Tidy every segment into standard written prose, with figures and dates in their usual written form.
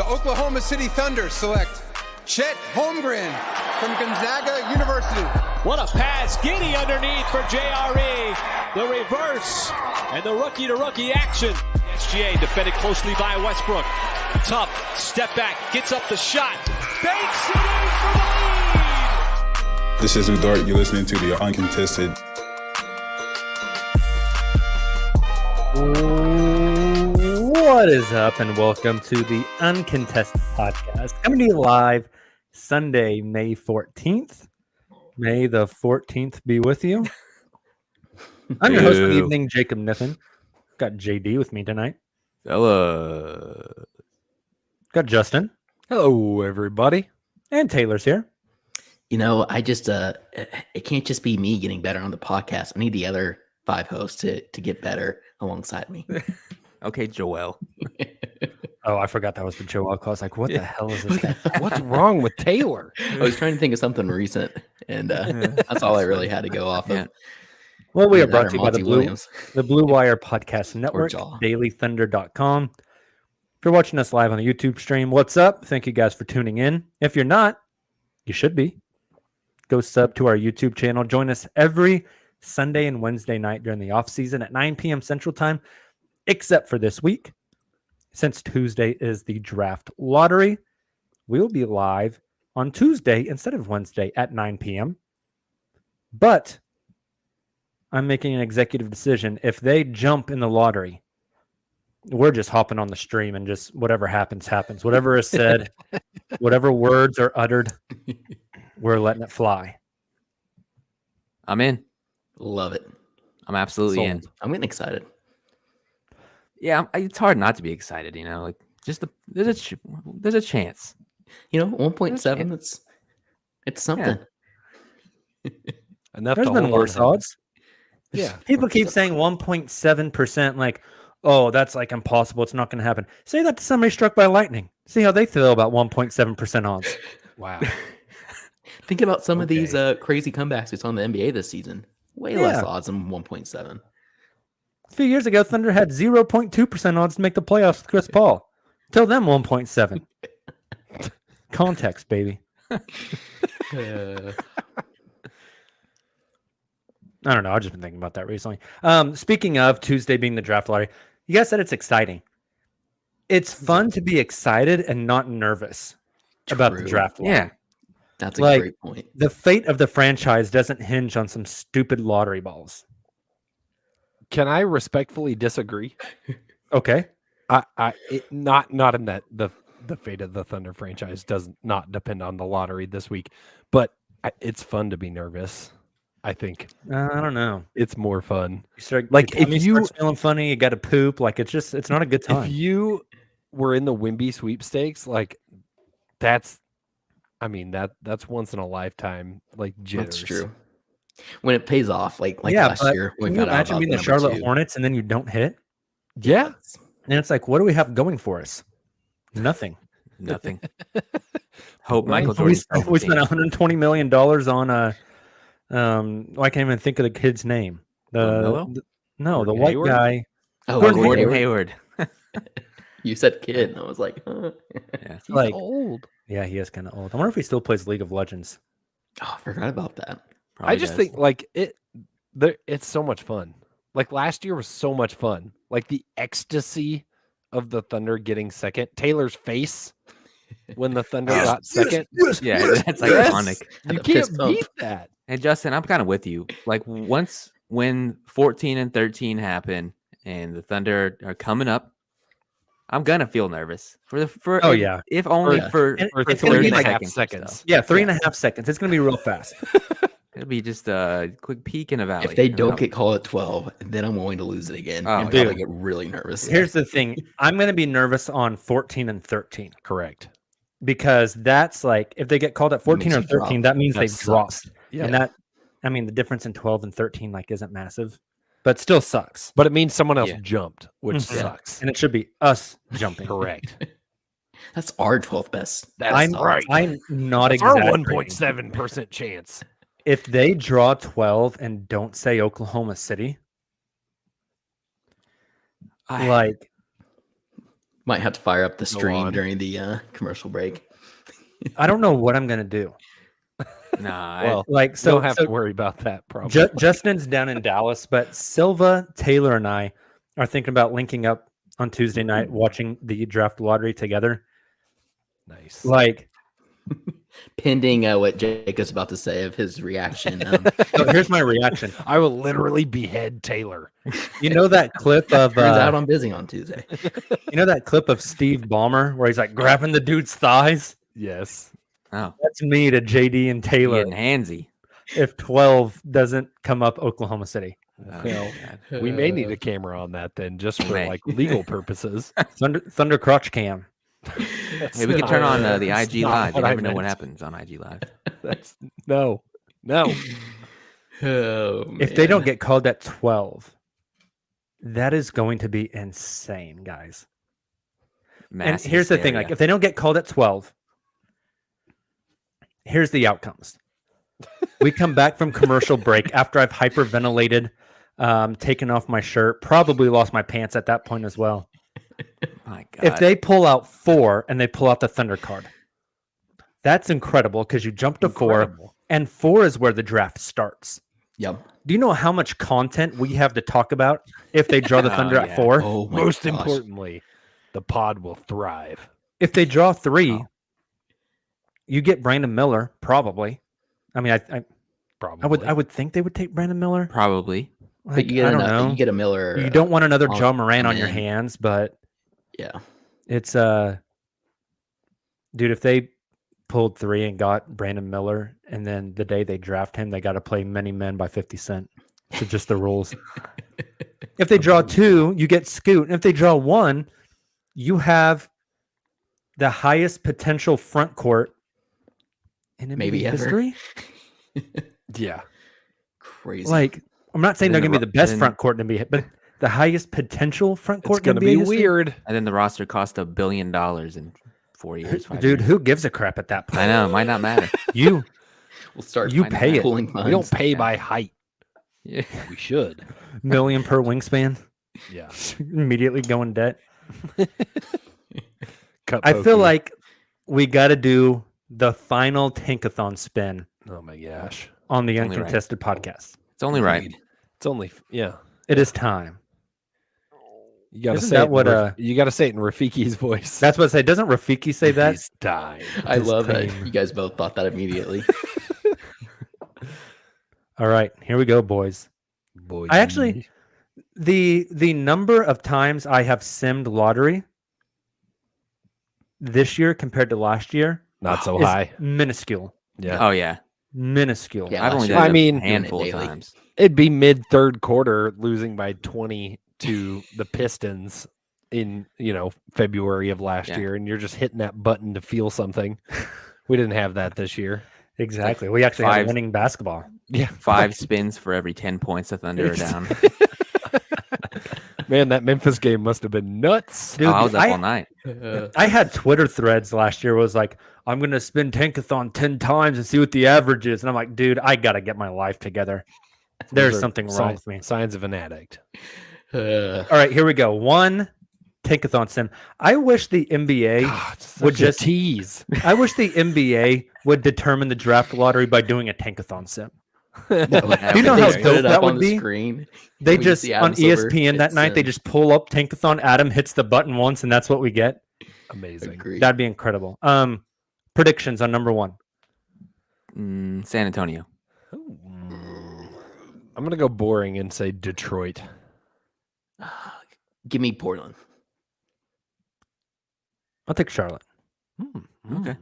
The Oklahoma City Thunder select Chet Holmgren from Gonzaga University. What a pass. Giddy underneath for JRE. The reverse and the rookie-to-rookie action. SGA defended closely by Westbrook. Tough. Step back. Gets up the shot. Banks it in for the lead. This is Udart. You're listening to the Uncontested. What is up, and welcome to the Uncontested Podcast, coming to you live Sunday, May 14th. May the 14th be with you. I'm your host for the evening, Jacob Niffen. Got JD with me tonight. Hello. Got Justin. Hello, everybody. And Taylor's here. You know, I just, it can't just be me getting better on the podcast. I need the other 5 hosts to get better alongside me. Okay, Joel. Oh, I forgot that was the Joel call. I was like, what the hell is this guy? What's wrong with Taylor? I was trying to think of something recent, and that's all I really had to go off of. Well, we are brought to you by Monty the Blue Wire Podcast Network, dailythunder.com. If you're watching us live on the YouTube stream, what's up? Thank you guys for tuning in. If you're not, you should be. Go sub to our YouTube channel. Join us every Sunday and Wednesday night during the offseason at 9 p.m. Central Time, except for this week. Since Tuesday is the draft lottery, we will be live on Tuesday instead of Wednesday at 9 p.m. But I'm making an executive decision. If they jump in the lottery, we're just hopping on the stream and just whatever happens, happens. Whatever is said, whatever words are uttered, we're letting it fly. I'm in. Love it. I'm absolutely in. I'm getting excited. Yeah, it's hard not to be excited, you know. Like, just there's a chance. You know, 1.7. It's something. Yeah. Enough. There's been worse odds. Yeah. People keep saying 1.7%, like, oh, that's like impossible. It's not going to happen. Say that to somebody struck by lightning. See how they feel about 1.7% odds. Wow. Think about some of these crazy comebacks we saw in the NBA this season. Way less odds than 1.7. A few years ago, Thunder had 0.2% odds to make the playoffs with Chris Paul. Tell them 1.7. Context, baby. I don't know. I've just been thinking about that recently. Speaking of Tuesday being the draft lottery, you guys said it's exciting. It's fun to be excited and not nervous about the draft lottery. Yeah. That's a great point. The fate of the franchise doesn't hinge on some stupid lottery balls. Can I respectfully disagree? Okay. Not in that the fate of the Thunder franchise does not depend on the lottery this week, but it's fun to be nervous. I think. I don't know. It's more fun. You start, like if you start feeling funny, you got to poop. Like it's not a good time. If you were in the Wimby sweepstakes, like that's once in a lifetime. Like jitters. That's true. When it pays off, like yeah, last year, we can got you imagine being the Charlotte 2. Hornets and then you don't hit? Yeah. And it's like, what do we have going for us? Nothing. Nothing. Hope Right? Michael Jordan. We spent $120 million on I can't even think of the kid's name. The white Hayward? guy. Oh, Gordon Hayward. You said kid, and I was like, huh. Yeah. He's like old. Yeah, he is kind of old. I wonder if he still plays League of Legends. Oh, I forgot about that. Probably I just does. think like it's so much fun. Like last year was so much fun. Like the ecstasy of the Thunder getting second. Taylor's face when the Thunder got second. Yeah, that's iconic. You The fist can't bump. beat that. And Justin, I'm kind of with you. Like when 14 and 13 happen and the Thunder are coming up, I'm gonna feel nervous if only for it's gonna be 30 like seconds. Yeah, 3.5 seconds. It's gonna be real fast. It'll be just a quick peak in a valley. If they don't get called at 12, then I'm going to lose it again. Oh, and probably dude. get really nervous. Here's the thing. I'm gonna be nervous on 14 and 13. Correct. Because that's like if they get called at 14 or Makes you 13, drop. that means That they've dropped. sucks. Yeah. And that, I mean, the difference in 12 and 13 like isn't massive, but still sucks. But it means someone else Yeah. jumped, which Mhm. sucks. And it should be us jumping. Correct. That's our 12th best. That's right. I'm not It's our exaggerating. 1.7% chance. If they draw 12 and don't say Oklahoma City, like Might have to fire up the stream during the commercial break. I don't know what I'm gonna do. Nah, Well, So don't have to worry about that. Probably. Justin's down in Dallas, but Silva, Taylor, and I are thinking about linking up on Tuesday night, watching the draft lottery together. Nice. Like, Pending what Jacob's about to say of his reaction. so here's my reaction. I will literally behead Taylor. You know that clip of turns out I'm busy on Tuesday. you know that clip of Steve Ballmer where he's like grabbing the dude's thighs? Yes. oh, That's me to JD and Taylor. getting handsy. If 12 doesn't come up Oklahoma City, Oh, Well, God. we may need a camera on that then, just for May. like legal purposes. Thunder crotch cam. Hey, we can turn on the That's IG not Live. You what I never know what meant. happens on IG Live. That's no. Oh, If they don't get called at 12, that is going to be insane, guys. Mass And here's the thing: like, hysteria. if they don't get called at 12, here's the outcomes. We come back from commercial break after I've hyperventilated, taken off my shirt, probably lost my pants at that point as well. My God. If they pull out 4 and they pull out the Thunder card, that's incredible because you jump to 4, and 4 is where the draft starts. Yep. Do you know how much content we have to talk about if they draw the Thunder at 4? Oh, my Most gosh. importantly, the pod will thrive. If they draw 3, you get Brandon Miller, probably. I mean, Probably. I would think they would take Brandon Miller. Probably. Like, But you get I don't know. you get a Miller. You don't want another on- John Moran on come your in. hands, but Yeah. it's dude, if they pulled 3 and got Brandon Miller, and then the day they draft him, they got to play Many Men by 50 Cent. So just the rules. If they draw 2, you get Scoot. And if they draw 1, you have the highest potential front court in NBA Maybe ever. history. Yeah. Crazy. Like, I'm not saying Then they're going to the be the best then- front court in NBA, but the highest potential front It's court going to in NBA be history? weird. And then the roster cost $1 billion in 4 years. 5 Dude, years. who gives a crap at that point? I know. It might not matter. You. we'll start. you finding pay it. cooling We don't funds. pay Yeah. by height. Yeah. We should. Million per wingspan. Yeah. Immediately go in debt. Cut I feel pokey. like we got to do the final Tankathon spin Oh my gosh. on the Only right. Uncontested podcast. It's only right. It's only yeah. It is time. You gotta Isn't say that it in what, you gotta say it in Rafiki's voice. That's what I say. Doesn't Rafiki say that? He's dying. I This love that team. you guys both thought that immediately. All right, here we go, boys. Boy, I actually- The number of times I have simmed lottery this year compared to last year not so is high. minuscule. Yeah. Oh, yeah. Minuscule. Yeah. I've only last done year- it I mean- a handful of daily. times. It'd be mid third quarter losing by 20 to the Pistons in, February of last Yeah. year, and you're just hitting that button to feel something. We didn't have that this year. Exactly. We actually had 5 winning basketball. Yeah. 5 spins for every 10 points the Thunder are down. Man, that Memphis game must have been nuts. Dude, I was up all night. I had Twitter threads last year was like, I'm going to spin Tankathon 10 times and see what the average is. And I'm like, dude, I got to get my life together. There's Those are something wrong signs, with me. Signs of an addict. All right, here we go. 1 Tankathon sim. I wish the NBA would Such a just tease. I wish the NBA would determine the draft lottery by doing a Tankathon sim. Do you know they how just put dope it that up would on be? the screen? They We just see on Adam Silver ESPN that hit night they sim. just pull up Tankathon. Adam hits the button once, and that's what we get. Amazing. Agreed. That'd be incredible. Predictions on number 1. San Antonio. I'm going to go boring and say Detroit. Give me Portland. I'll take Charlotte. Okay.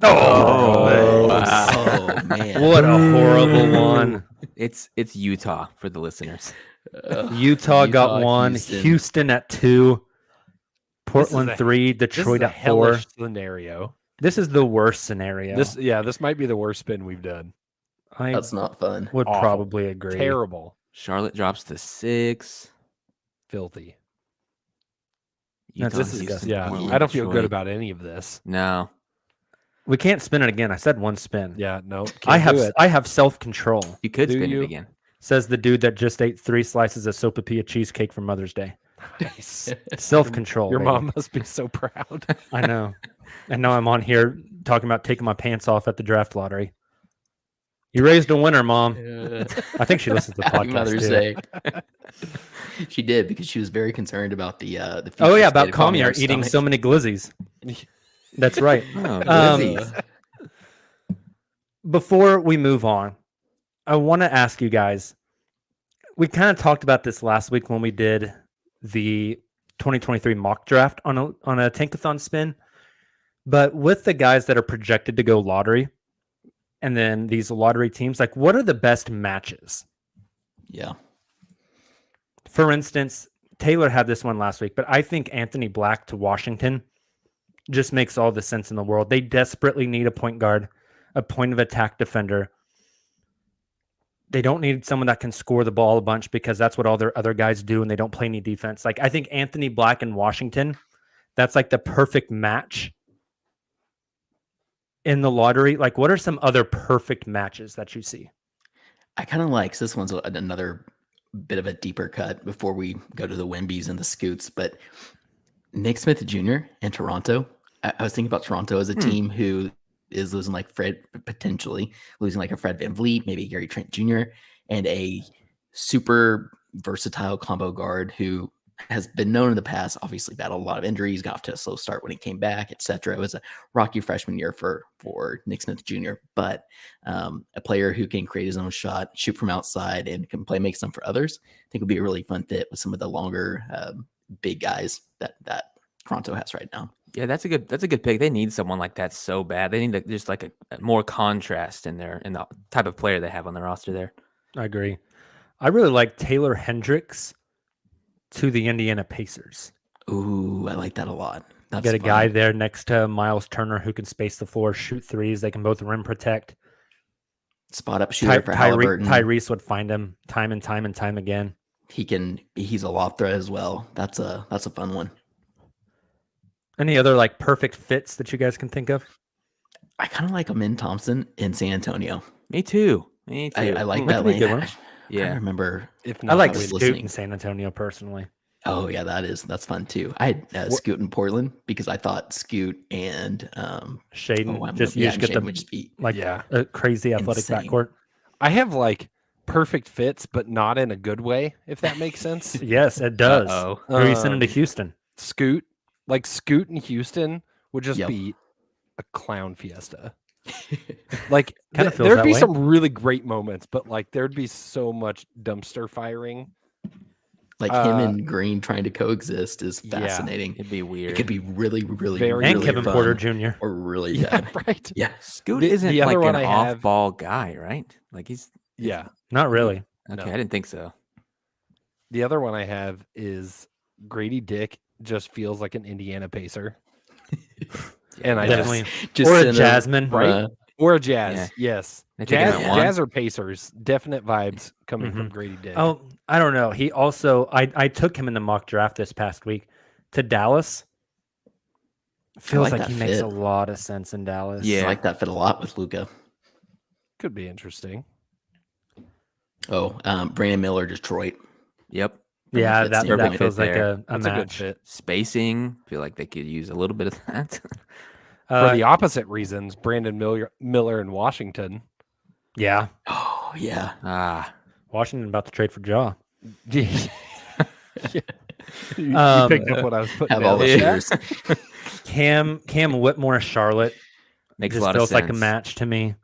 Oh, Oh man. what a horrible one! It's Utah for the listeners. Utah got 1, Houston. Houston at 2, Portland a- 3, This is Detroit a at 4. hellish scenario. This is the worst scenario. This might be the worst spin we've done. I That's not fun. would awful. probably agree. Terrible. Charlotte drops to 6. Filthy. That's Utah, disgusting. Houston, Yeah. Portland, I don't feel good Detroit. about any of this. No. We can't spin it again. I said 1 spin. Yeah, no. I can't do have it. I have self-control. You could Do spin you? it again. Says the dude that just ate 3 slices of sopapilla cheesecake for Mother's Day. Nice. Self-control. Your baby. mom must be so proud. I know. And now I'm on here talking about taking my pants off at the draft lottery. You raised a winner, Mom. I think she listens to the Happy podcast Mother's too. Day. She did, because she was very concerned about the Oh yeah, future about state of Kamiar Kamiar's eating stomach. so many glizzies. That's right. Oh, glizzies. Before we move on, I want to ask you guys. We kind of talked about this last week when we did the 2023 mock draft on a Tankathon spin. But with the guys that are projected to go lottery, and then these lottery teams, like, what are the best matches? Yeah. For instance, Taylor had this one last week, but I think Anthony Black to Washington just makes all the sense in the world. They desperately need a point guard, a point of attack defender. They don't need someone that can score the ball a bunch, because that's what all their other guys do, and they don't play any defense. Like, I think Anthony Black in Washington, that's like the perfect match in the lottery. Like, what are some other perfect matches that you see? I kind of like, so this one's another bit of a deeper cut before we go to the Wembies and the Scoots, but Nick Smith Jr. in Toronto. I was thinking about Toronto as a team who is losing like potentially losing like a Fred VanVleet, maybe Gary Trent Jr., and a super versatile combo guard who has been known in the past, obviously battled a lot of injuries, got off to a slow start when he came back, etc. It was a rocky freshman year for Nick Smith Jr., but a player who can create his own shot, shoot from outside, and can play make some for others. I think would be a really fun fit with some of the longer big guys that Toronto has right now. Yeah, that's a good pick. They need someone like that so bad. They need just like a more contrast in the type of player they have on their roster there. I agree. I really like Taylor Hendricks to the Indiana Pacers. Ooh, I like that a lot. That's Get a fun. guy there next to Miles Turner who can space the floor, shoot threes. They can both rim protect. Spot up shooter for Halliburton. Tyrese would find him time and time again. He's a lob threat as well. That's a fun one. Any other like perfect fits that you guys can think of? I kind of like Amin Thompson in San Antonio. Me too. I like That that could be a lane. good one. I don't remember. If I not, like was Scoot listening. in San Antonio personally. Oh yeah, that's fun too. I had Scoot in Portland because I thought Scoot and Shaden and Shaden would just be a crazy athletic insane. backcourt. I have like perfect fits, but not in a good way, if that makes sense. Yes, it does. Uh-oh. Who are you sending to Houston? Scoot in Houston would just Yep. be a clown fiesta. Like Kinda feels there'd that be way. some really great moments, but like there'd be so much dumpster firing. Like him and Green trying to coexist is fascinating. It'd be weird. It could be really, really, Very really And Kevin fun Porter Jr. or really Yeah, bad. right. Yeah, Scoot The isn't other like one an I have- off-ball guy, right? Like he's Yeah. Not really. okay. No. I didn't think so. The other one I have is Grady Dick just feels like an Indiana Pacer. And I Definitely. just Or a send him, Jasmine. Right? Or a Jazz. Yeah. Yes. They take him Jazz, at one. Jazz or Pacers. Definite vibes coming from Mhm. Grady Dick. Oh, I don't know. He also, I took him in the mock draft this past week to Dallas. Feels like like that he makes fit. a lot of sense in Dallas. Yeah. I like that fit a lot with Luka. Could be interesting. Oh, Brandon Miller, Detroit. Yep. Yeah, Fits that, in. that Perfect feels fit like there. a That's a good match. fit. Spacing. Feel like they could use a little bit of that. For the opposite reasons, Brandon Miller in Washington. Yeah. Oh yeah. Washington about to trade for Jaw. You Um, picked up what I was putting Have all down. the shooters. Cam Whitmore, Charlotte. Makes a Just lot of feels sense. like a match to me.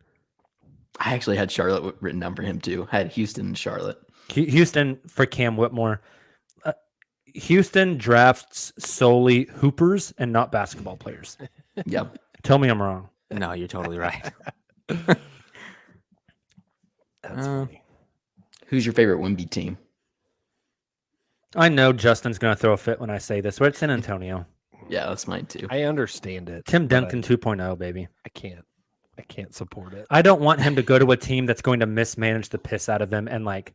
I actually had Charlotte written down for him too. I had Houston and Charlotte. Houston for Cam Whitmore. Houston drafts solely hoopers and not basketball players. Yep. Tell me I'm wrong. No, you're totally right. That's funny. Who's your favorite Wemby team? I know Justin's going to throw a fit when I say this, but it's San Antonio. Yeah, that's mine too. I understand it. Tim but Duncan 2.0, baby. I can't support it. I don't want him to go to a team that's going to mismanage the piss out of him and like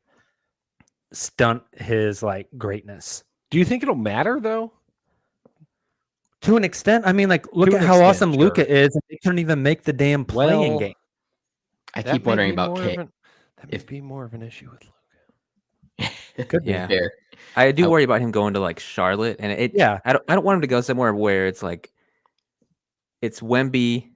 stunt his like greatness. Do you think it'll matter though? To an extent, I mean, like, look To at an how extent, awesome sure. Luka is. And they couldn't even make the damn playing Well, game. I That keep may wondering be about more K. of an- That may be more of an issue with Luka. Could be. Yeah. Fair. I do worry about him going to like Charlotte, and I don't want him to go somewhere where it's like it's Wemby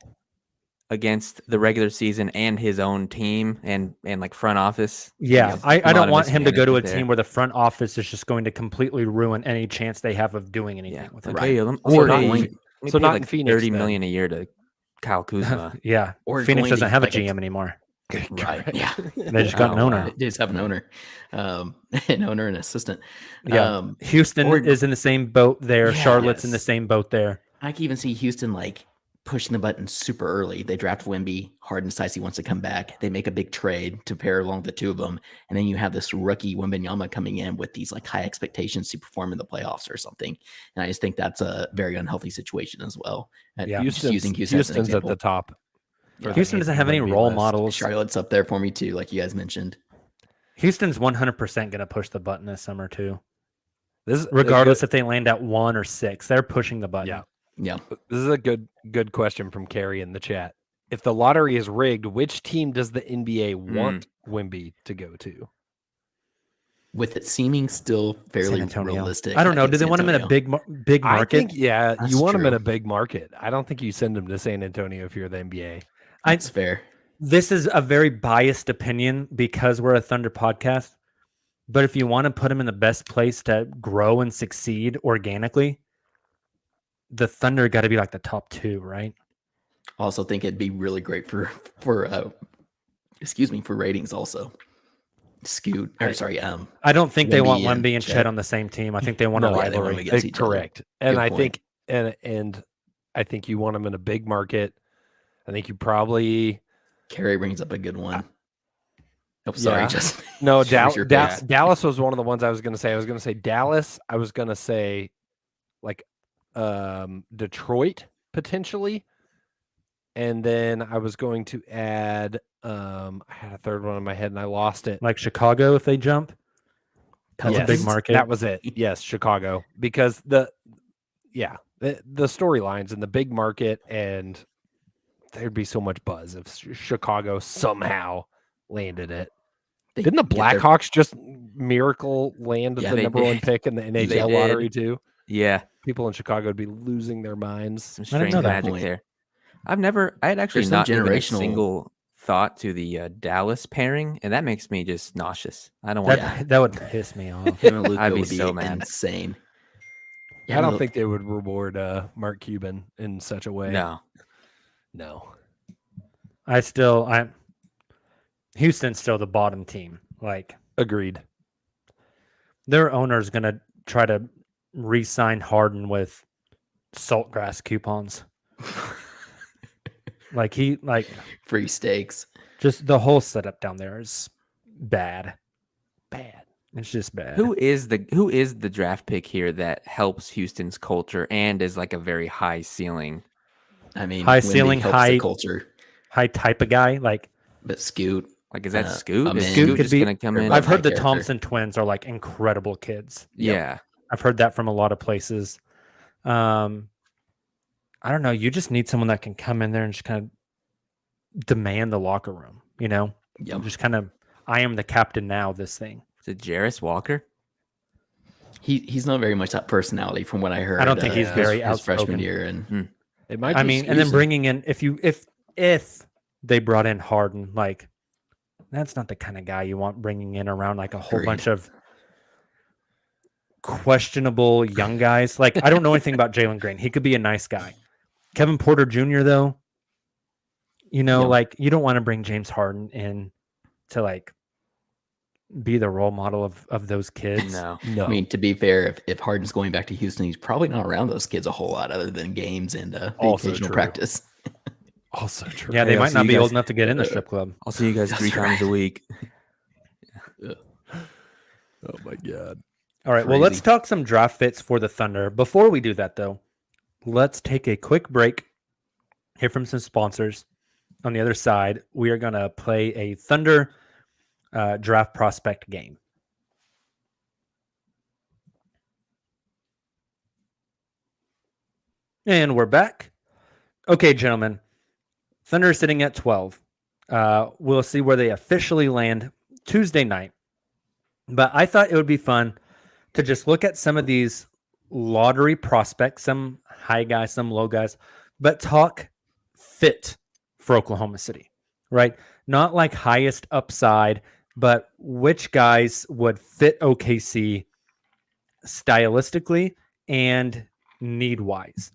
against the regular season and his own team and like front office. Yeah, I don't want him to go to a there. team where the front office is just going to completely ruin any chance they have of doing anything with it. Like, hey, Or let going- me so pay not like in Phoenix, $30 then. million a year to Kyle Kuzma. Yeah, Or Phoenix going doesn't to, have a like, GM anymore. Right. Yeah. They just got an Oh, owner. wow. They just have an owner, an owner and assistant. Yeah, Houston or- is in the same boat there. Yeah. Charlotte's in the Yes. same boat there. I can even see Houston like pushing the button super early. They draft Wemby. Harden decides he wants to come back. They make a big trade to pair along the two of them, and then you have this rookie Wembanyama coming in with these like high expectations to perform in the playoffs or something. And I just think that's a very unhealthy situation as well. Yeah. Just using Houston as an Houston's at example. the top. Yeah. Houston doesn't have any Wemby role list. models. Charlotte's up there for me too, like you guys mentioned. Houston's 100% going to push the button this summer too. This is Regardless if they land at 1 or 6, they're pushing the button. Yeah. Yeah. This is a good question from Carrie in the chat. If the lottery is rigged, which team does the NBA want Wemby to go to? With it seeming still San fairly Antonio. realistic. I don't know. think Do they San want him in a Antonio. big I market? think, yeah, That's you want him in true. a big market. I don't think you send him to San Antonio if you're the NBA. That's fair. This is a very biased opinion because we're a Thunder podcast. But if you want to put him in the best place to grow and succeed organically, the Thunder got to be like the top 2, right? Also think it'd be really great for ratings also. Scoot or sorry, I don't think they want Wemby and Wemby and Chet. Chet on the same team. I think they want No, a yeah, they want rivalry. them against each other. Correct. And Good I point. think and I think you want him in a big market. I think you probably Carrie brings up a good one. Oh, sorry, Yeah. just no Sure, your pace. Dallas was one of the ones I was going to say. I was going to say Dallas. I was going to say like Detroit potentially, and then I was going to add. I had a third one in my head and I lost it. Like Chicago, if they jump, that's a big Pelicans? market. That was it. Yes, Chicago, because the storylines in the big market, and there'd be so much buzz if Chicago somehow landed it. They Didn't the get their- Blackhawks just miracle land Yeah, the they number 1 did. pick in the NHL did. lottery too? Yeah, People in Chicago would be losing their minds. some I didn't strange know that. magic Point. there. I had actually There's some not given a generational- single thought to the Dallas pairing, and that makes me just nauseous. I don't want that. That would piss me off. Him and Luka I'd be would be so mad. insane. I don't think they would reward Mark Cuban in such a way. No, No. Houston's still the bottom team. Like Agreed. their owner's gonna try to re-sign Harden with saltgrass coupons. like free steaks. just the whole setup down there is bad. Bad. It's just bad. who is the draft pick here that helps Houston's culture and is like a very high ceiling? I mean, High Wemby ceiling, helps high- the culture, high type of guy? Like but Scoot. Like, is that Uh, Scoot? I Is mean- Scoot Scoot could just be- gonna come in? I've I've heard the character. Thompson twins are like incredible kids. Yeah, I've heard that from a lot of places. I don't know. You just need someone that can come in there and just kind of demand the locker room, you know? Yep. Just kind of, I am the captain now, this thing. is it Jarace Walker? He's not very much that personality from what I heard. I don't think he's very his freshman outspoken. year, and It might I be mean, and then Scoot. bringing in, if they brought in Harden, like, that's not the kind of guy you want bringing in around like a whole Agreed. bunch of questionable young guys. Like, I don't know anything about Jalen Green. He could be a nice guy. Kevin Porter Jr., though, you know, Yeah. like, you don't want to bring James Harden in to like be the role model of those kids. No. no. I mean, to be fair, if Harden's going back to Houston, he's probably not around those kids a whole lot other than games and the Also occasional true. practice. Also true. Yeah, they Hey, I'll might see not you be guys- old enough to get in the strip club. I'll see you guys That's 3 times a week. Oh my god. All right, well, let's Crazy. talk some draft fits for the Thunder. Before we do that, though, let's take a quick break, hear from some sponsors. On the other side, we are going to play a Thunder draft prospect game. And we're back. Okay, gentlemen, Thunder is sitting at 12. We'll see where they officially land Tuesday night. But I thought it would be fun to just look at some of these lottery prospects, some high guys, some low guys, but talk fit for Oklahoma City, right? Not like highest upside, but which guys would fit OKC stylistically and need wise.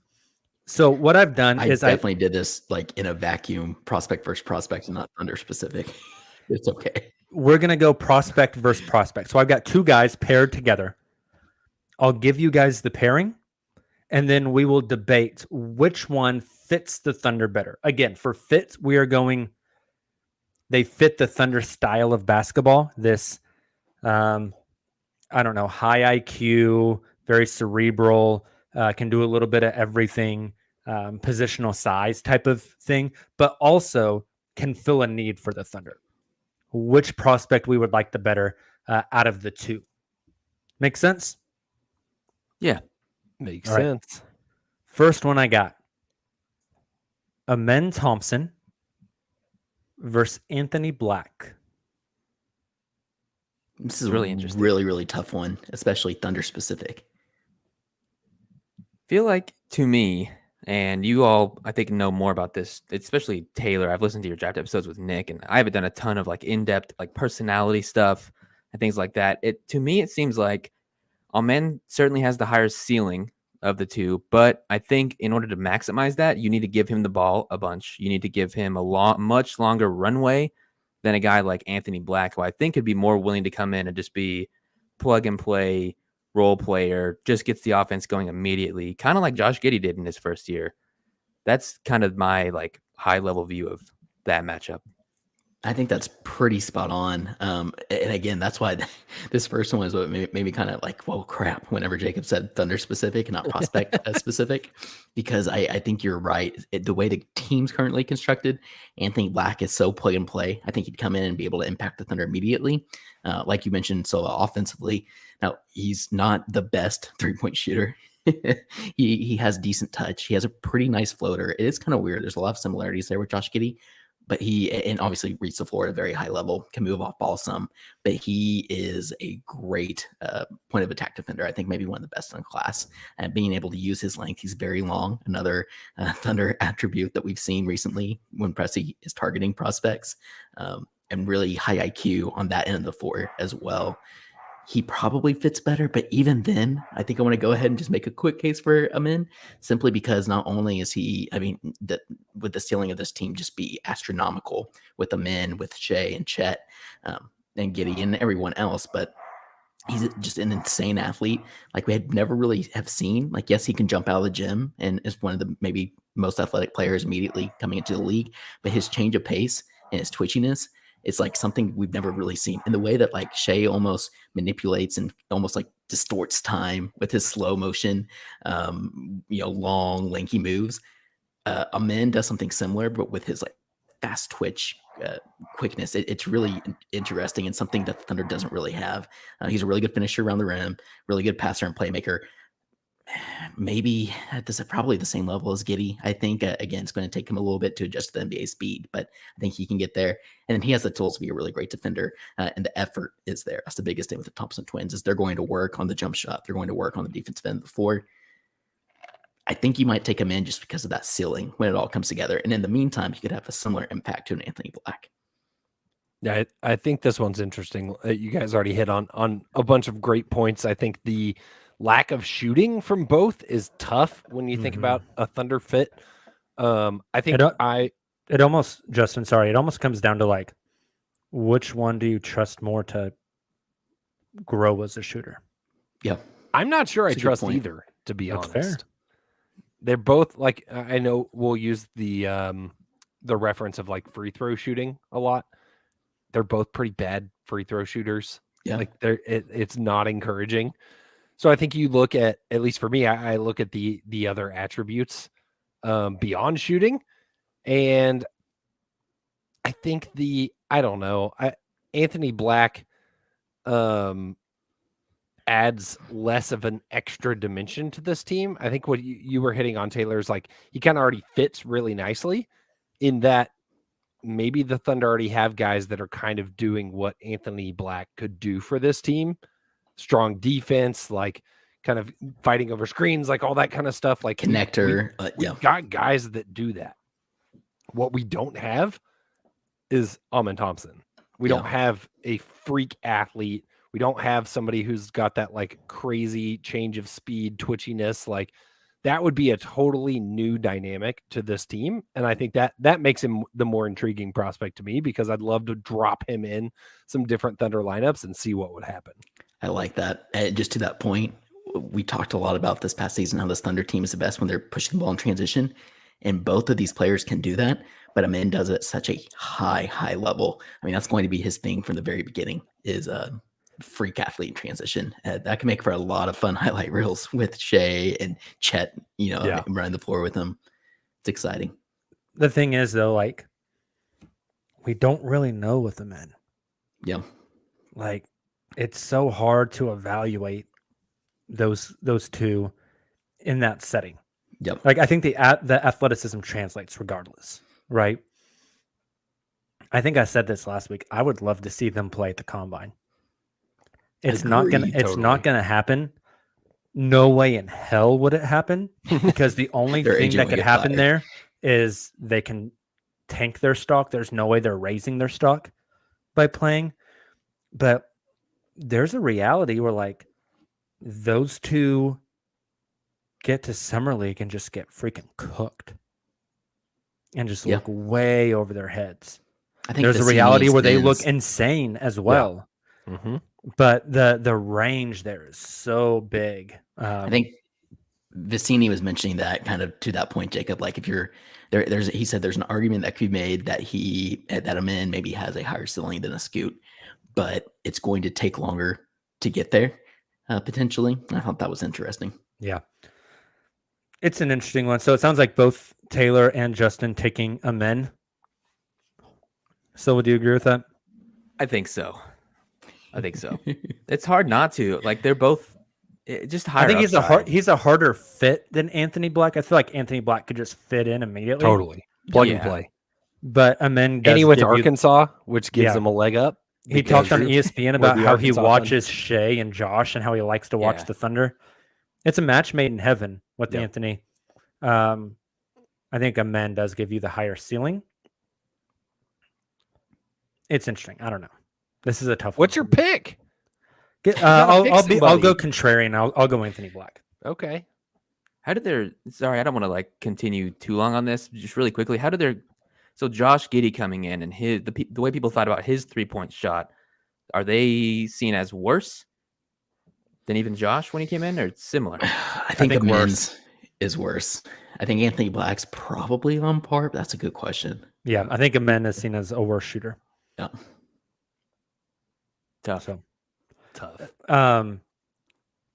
So what I've done is definitely did this like in a vacuum, prospect versus prospect, and not under specific. It's okay. We're going to go prospect versus prospect. So I've got two guys paired together. I'll give you guys the pairing, and then we will debate which one fits the Thunder better. Again, for fit, we are going, they fit the Thunder style of basketball. This, I don't know, high IQ, very cerebral, can do a little bit of everything, positional size type of thing, but also can fill a need for the Thunder. Which prospect we would like the better out of the two? Make sense? Yeah. Makes All right. sense. First one I got. Amen Thompson versus Anthony Black. This is really interesting. Really, really tough one, especially Thunder specific. Feel like to me, and you all, I think, know more about this, especially Taylor. I've listened to your draft episodes with Nick, and I haven't done a ton of like in-depth like personality stuff and things like that. To me, it seems like Amen certainly has the higher ceiling of the two, but I think in order to maximize that, you need to give him the ball a bunch. You need to give him a much longer runway than a guy like Anthony Black, who I think could be more willing to come in and just be plug and play role player, just gets the offense going immediately, kind of like Josh Giddey did in his first year. That's kind of my like high level view of that matchup. I think that's pretty spot on. And again, that's why this first one was what made me kind of like, whoa, crap, whenever Jacob said Thunder specific and not prospect specific, because I think you're right. The way the team's currently constructed, Anthony Black is so plug and play. I think he'd come in and be able to impact the Thunder immediately. Like you mentioned, so offensively. Now, he's not the best three-point shooter. He has decent touch. He has a pretty nice floater. It is kind of weird. There's a lot of similarities there with Josh Giddey. But and obviously reaches the floor at a very high level, can move off ball some, but he is a great point of attack defender. I think maybe one of the best in class, and being able to use his length. He's very long. Another Thunder attribute that we've seen recently when Pressey is targeting prospects, and really high IQ on that end of the floor as well. He probably fits better, but even then, I think I want to go ahead and just make a quick case for Amen, simply because not only is he, would the ceiling of this team just be astronomical with Amen, with Shea and Chet, and Giddey and everyone else, but he's just an insane athlete. Like we had never really have seen. Like, yes, he can jump out of the gym and is one of the maybe most athletic players immediately coming into the league, but his change of pace and his twitchiness, it's like something we've never really seen in the way that like Shea almost manipulates and almost like distorts time with his slow motion, long, lanky moves. Amen does something similar, but with his like fast twitch quickness. It's really interesting and something that Thunder doesn't really have. He's a really good finisher around the rim, really good passer and playmaker. Maybe this is probably the same level as Giddey. I think, again, it's going to take him a little bit to adjust to the NBA speed, but I think he can get there. And then he has the tools to be a really great defender, and the effort is there. That's the biggest thing with the Thompson twins is they're going to work on the jump shot. They're going to work on the defensive end of the floor. I think you might take him in just because of that ceiling when it all comes together. And in the meantime, he could have a similar impact to an Anthony Black. Yeah, I think this one's interesting. You guys already hit on a bunch of great points. I think the lack of shooting from both is tough when you think about a Thunder fit. I think it almost, Justin, sorry, it almost comes down to like, which one do you trust more to grow as a shooter? Yeah. I'm not sure I trust either, to be honest. Fair. They're both like, I know we'll use the reference of like free throw shooting a lot. They're both pretty bad free throw shooters. Yeah. Like it's not encouraging. So I think you look at least for me, I look at the other attributes beyond shooting. And I think Anthony Black adds less of an extra dimension to this team. I think what you were hitting on, Taylor, is like he kind of already fits really nicely in that maybe the Thunder already have guys that are kind of doing what Anthony Black could do for this team. Strong defense, like kind of fighting over screens, like all that kind of stuff. Like connector. We've got guys that do that. What we don't have is Ausar Thompson. We don't have a freak athlete. We don't have somebody who's got that like crazy change of speed, twitchiness. Like that would be a totally new dynamic to this team. And I think that makes him the more intriguing prospect to me, because I'd love to drop him in some different Thunder lineups and see what would happen. I like that. Just to that point, we talked a lot about this past season, how this Thunder team is the best when they're pushing the ball in transition. And both of these players can do that, but Amin does it at such a high level. I mean, that's going to be his thing from the very beginning, is a freak athlete in transition. That can make for a lot of fun highlight reels with Shea and Chet, running the floor with him. It's exciting. The thing is, though, like, we don't really know with Amin. Yeah. Like, it's so hard to evaluate those two in that setting. Yep. Like, I think the athleticism translates regardless, right? I think I said this last week. I would love to see them play at the combine. It's not gonna happen. No way in hell would it happen, because the only thing that could happen there is they can tank their stock. There's no way they're raising their stock by playing. But there's a reality where, like, those two get to Summer League and just get freaking cooked and just look way over their heads. I think there's a reality where they look insane as well. Yeah. Mm-hmm. But the range there is so big. I think Vicini was mentioning that kind of to that point, Jacob. Like, if you're there, he said there's an argument that could be made that Amin maybe has a higher ceiling than a Scoot, but it's going to take longer to get there, potentially. I thought that was interesting. Yeah. It's an interesting one. So it sounds like both Taylor and Justin taking Amin. So would you agree with that? I think so. It's hard not to. Like, they're both just higher. I think he's a harder fit than Anthony Black. I feel like Anthony Black could just fit in immediately. Totally. Plug and play. But Amin does. And he went to Arkansas, which gives him a leg up. He talked on ESPN about how he watches Shea and Josh and how he likes to watch the Thunder. It's a match made in heaven with Anthony. I think Amin does give you the higher ceiling. It's interesting. I don't know. This is a tough one. What's your pick? I'll go contrarian. I'll go Anthony Black. Okay. Sorry, I don't want to like continue too long on this. Just really quickly, so Josh Giddey coming in and the way people thought about his 3-point shot, are they seen as worse than even Josh when he came in, or similar? I think Amin's is worse. I think Anthony Black's probably on par, but that's a good question. Yeah, I think Amin is seen as a worse shooter. Yeah. Tough.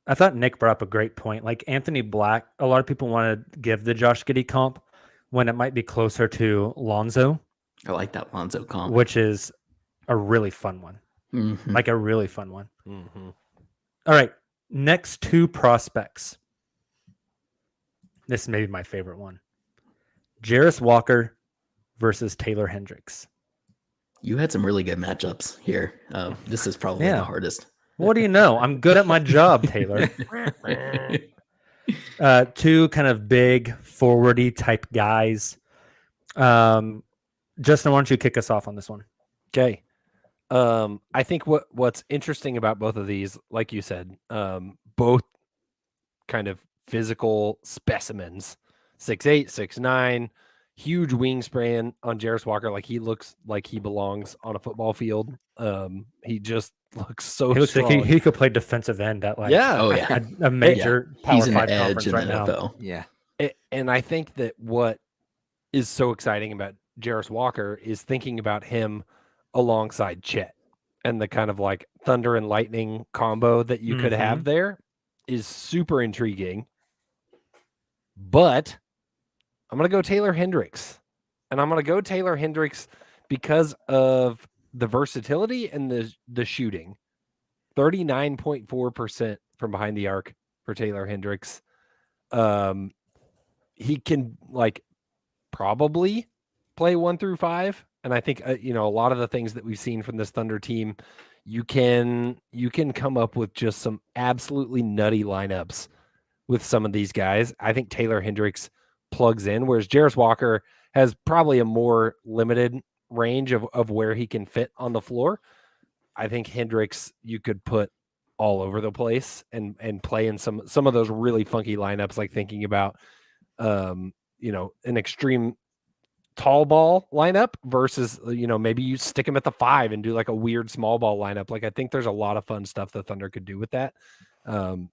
I thought Nick brought up a great point. Like, Anthony Black, a lot of people want to give the Josh Giddey comp when it might be closer to Lonzo. I like that Lonzo comp, which is a really fun one. Mm-hmm. Like a really fun one. Mm-hmm. All right, next two prospects. This may be my favorite one. Jarace Walker versus Taylor Hendricks. You had some really good matchups here. This is probably the hardest. What do you know? I'm good at my job, Taylor. Two kind of big forwardy type guys. Justin, why don't you kick us off on this one? Okay. I think what's interesting about both of these, like you said, both kind of physical specimens, 6'8", 6'9", huge wingspan on Jarace Walker. Like, he looks like he belongs on a football field. He just looks so strong. Like he could play defensive end at a major Power 5 conference right now. Yeah. And I think that what is so exciting about Jarace Walker is thinking about him alongside Chet, and the kind of like thunder and lightning combo that you could have there is super intriguing. But I'm going to go Taylor Hendricks, and I'm going to go Taylor Hendricks because of the versatility and the shooting. 39.4% from behind the arc for Taylor Hendricks. He can like probably play 1 through 5 And I think, a lot of the things that we've seen from this Thunder team, you can come up with just some absolutely nutty lineups with some of these guys. I think Taylor Hendricks plugs in, whereas Jarace Walker has probably a more limited range of where he can fit on the floor. I think Hendricks, you could put all over the place and play in some of those really funky lineups, like thinking about, an extreme tall ball lineup versus, maybe you stick him at the 5 and do like a weird small ball lineup. Like, I think there's a lot of fun stuff the Thunder could do with that.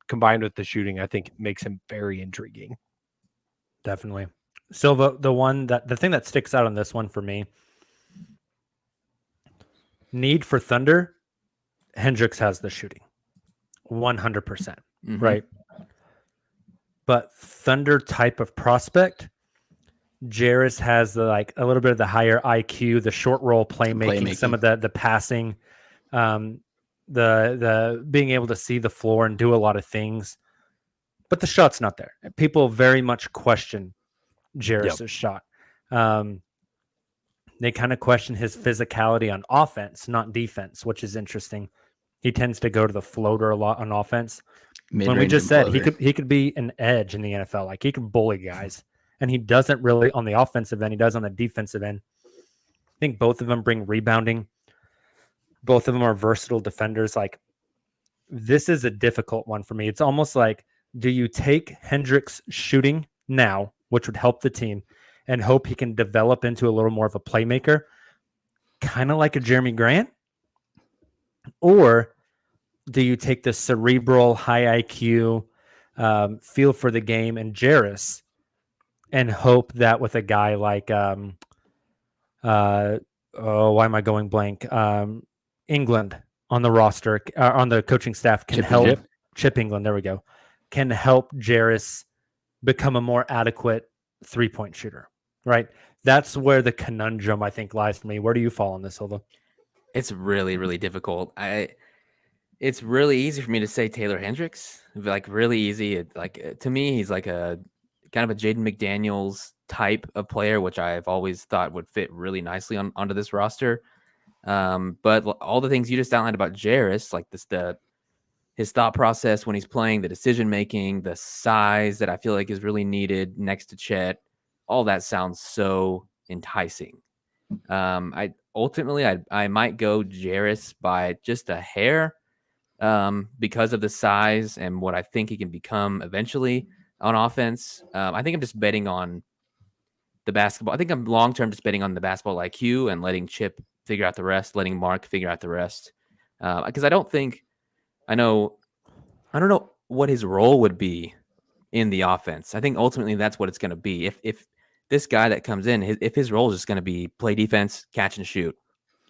Combined with the shooting, I think makes him very intriguing. Definitely. So the thing that sticks out on this one for me, need for Thunder, Hendricks has the shooting 100%, right? But Thunder type of prospect, Jairus has a little bit of the higher IQ, the short roll playmaking, some of the passing, the being able to see the floor and do a lot of things, but the shot's not there. People very much question Jairus' shot. They kind of question his physicality on offense, not defense, which is interesting. He tends to go to the floater a lot on offense. When we just said he could be an edge in the NFL, like he could bully guys, and he doesn't really on the offensive end. He does on the defensive end. I think both of them bring rebounding. Both of them are versatile defenders. Like, this is a difficult one for me. It's almost like, do you take Hendricks shooting now, which would help the team, and hope he can develop into a little more of a playmaker, kind of like a Jeremy Grant? Or do you take the cerebral, high IQ, feel for the game and Jairus and hope that with a guy like, why am I going blank? England on the roster, on the coaching staff can help Chip England. There we go. Can help Jairus become a more adequate 3-point shooter, right? That's where the conundrum, I think, lies for me. Where do you fall on this, Silva? It's really, really difficult. It's really easy for me to say Taylor Hendricks, like really easy. To me, he's like a kind of a Jaden McDaniels type of player, which I've always thought would fit really nicely onto this roster. But all the things you just outlined about Jairus, like his thought process when he's playing, the decision making, the size that I feel like is really needed next to Chet, all that sounds so enticing. I might go Jairus by just a hair, because of the size and what I think he can become eventually on offense. I think I'm just betting on the basketball. I think I'm long-term just betting on the basketball IQ and letting Chip figure out the rest, letting Mark figure out the rest. Because I don't know what his role would be in the offense. I think ultimately that's what it's going to be. If this guy that comes in, if his role is just going to be play defense, catch and shoot,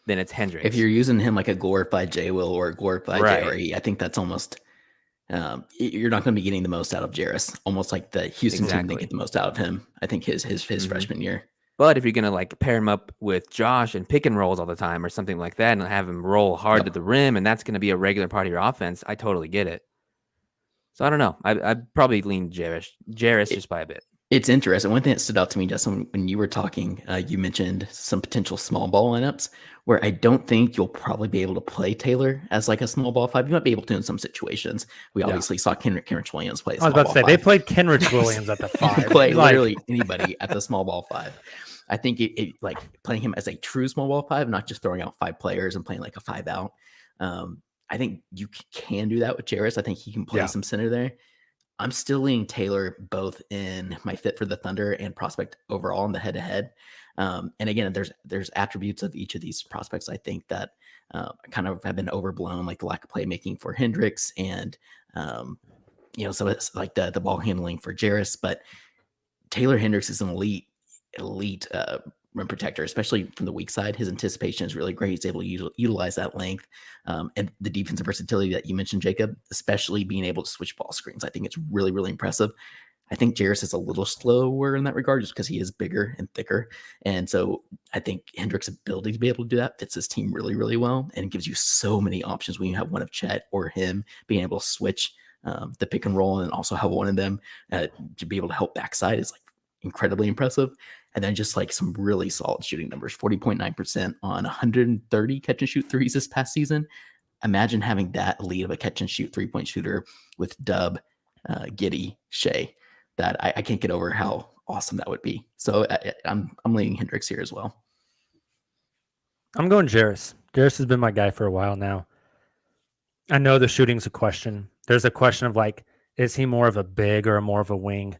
then it's Hendricks. If you're using him like a glorified J Will or a glorified JRE, I think that's almost you're not going to be getting the most out of Jairus. Almost like the Houston team didn't get the most out of him. I think his freshman year. But if you're going to like pair him up with Josh and pick and rolls all the time or something like that and have him roll hard to the rim, and that's going to be a regular part of your offense, I totally get it. So I don't know. I'd probably lean Jairus just by a bit. It's interesting. One thing that stood out to me, Justin, when you were talking, you mentioned some potential small ball lineups where I don't think you'll probably be able to play Taylor as like a small ball 5. You might be able to in some situations. We obviously saw Kenrich Williams play. I was about to say, they played Kenrich Williams at the 5. Play literally anybody at the small ball 5. I think it like playing him as a true small ball 5, not just throwing out 5 players and playing like a 5 out. I think you can do that with Jairus. I think he can play some center there. I'm still leaning Taylor both in my fit for the Thunder and prospect overall in the head-to-head. And again, there's attributes of each of these prospects I think that kind of have been overblown, like the lack of playmaking for Hendricks and so it's like the ball handling for Jairus. But Taylor Hendricks is an elite rim protector, especially from the weak side. His anticipation is really great. He's able to utilize that length and the defensive versatility that you mentioned, Jacob, especially being able to switch ball screens. I think it's really, really impressive. I think Jairus is a little slower in that regard just because he is bigger and thicker. And so I think Hendricks' ability to be able to do that fits his team really, really well. And it gives you so many options when you have one of Chet or him being able to switch the pick and roll and also have one of them to be able to help backside is like incredibly impressive. And then just like some really solid shooting numbers, 40.9% on 130 catch and shoot threes this past season. Imagine having that elite of a catch and shoot 3-point shooter with Dub, Giddey, Shea. That I can't get over how awesome that would be. So I'm leaning Hendricks here as well. I'm going Jairus. Jairus has been my guy for a while now. I know the shooting's a question. There's a question of like, is he more of a big or more of a wing?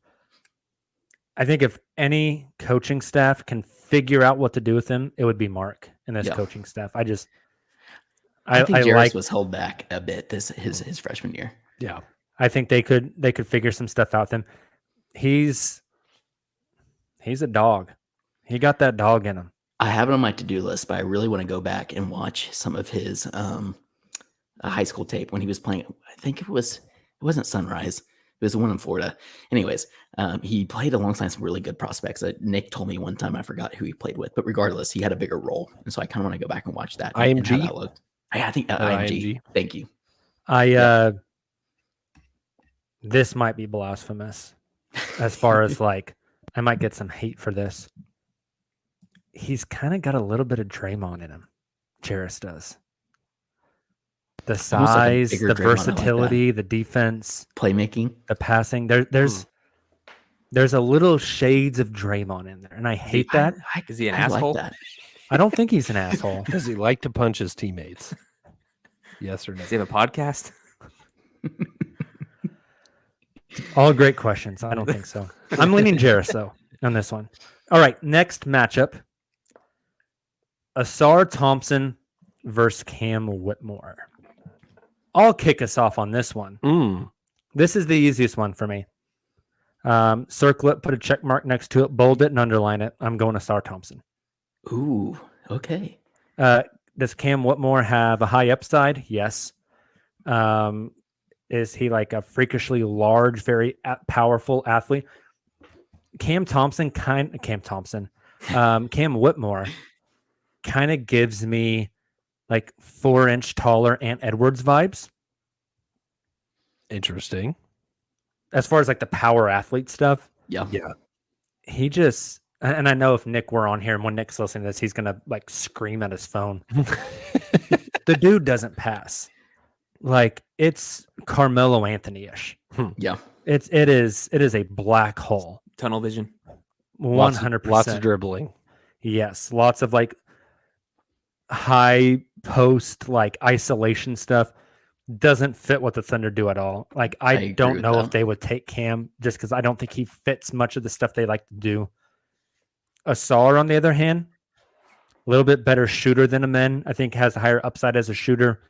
I think if any coaching staff can figure out what to do with him, it would be Mark and this coaching staff. I think Jairus was held back a bit his freshman year. Yeah. I think they could figure some stuff out with him. He's a dog. He got that dog in him. I have it on my to-do list, but I really want to go back and watch some of his high school tape when he was playing. I think it wasn't Sunrise. It was the one in Florida. Anyways, he played alongside some really good prospects. Nick told me one time, I forgot who he played with, but regardless, he had a bigger role. And so I kind of want to go back and watch that. IMG? And how that looked. I think IMG. Thank you. This might be blasphemous as far as like, I might get some hate for this. He's kind of got a little bit of Draymond in him. Jairus does. The size, the versatility, the defense, playmaking, the passing. There's a little shades of Draymond in there, and I hate that. Is he an asshole? Like that. I don't think he's an asshole. Does he like to punch his teammates? Yes or no? Does he have a podcast? All great questions. I don't think so. I'm leaning Jairus though on this one. All right, next matchup. Asar Thompson versus Cam Whitmore. I'll kick us off on this one. This is the easiest one for me. Circle it, put a check mark next to it, bold it, and underline it. I'm going Asar Thompson. Ooh, okay. Does Cam Whitmore have a high upside? Yes. Is he like a freakishly large, very powerful athlete? Cam Whitmore kind of gives me like 4-inch taller Ant Edwards vibes. Interesting. As far as like the power athlete stuff. Yeah. He just, and I know if Nick were on here and when Nick's listening to this, he's going to like scream at his phone. The dude doesn't pass. Like it's Carmelo Anthony-ish. Yeah. It is a black hole. Tunnel vision. 100%. Lots of dribbling. Yes. Lots of like high post, like isolation stuff. Doesn't fit what the Thunder do at all. Like I don't know if they would take Cam just because I don't think he fits much of the stuff they like to do. Asar, on the other hand, a little bit better shooter than Amen. I think has a higher upside as a shooter.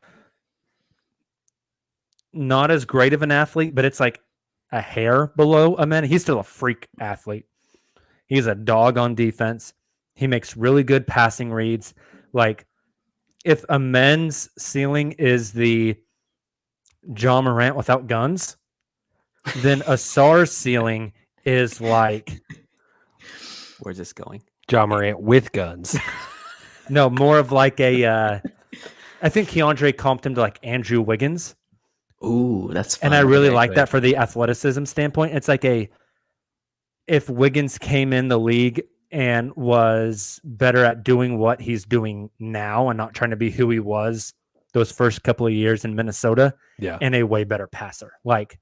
Not as great of an athlete, but it's like a hair below Amen. He's still a freak athlete. He's a dog on defense. He makes really good passing reads. Like if Amen's ceiling is the Ja Morant without guns, then Asar's ceiling is like... Where's this going? Ja Morant with guns. No, more of like a... I think Keandre comped him to like Andrew Wiggins. Ooh, that's fun. And I really like that for the athleticism standpoint. It's like if Wiggins came in the league and was better at doing what he's doing now and not trying to be who he was those first couple of years in Minnesota, and a way better passer. Like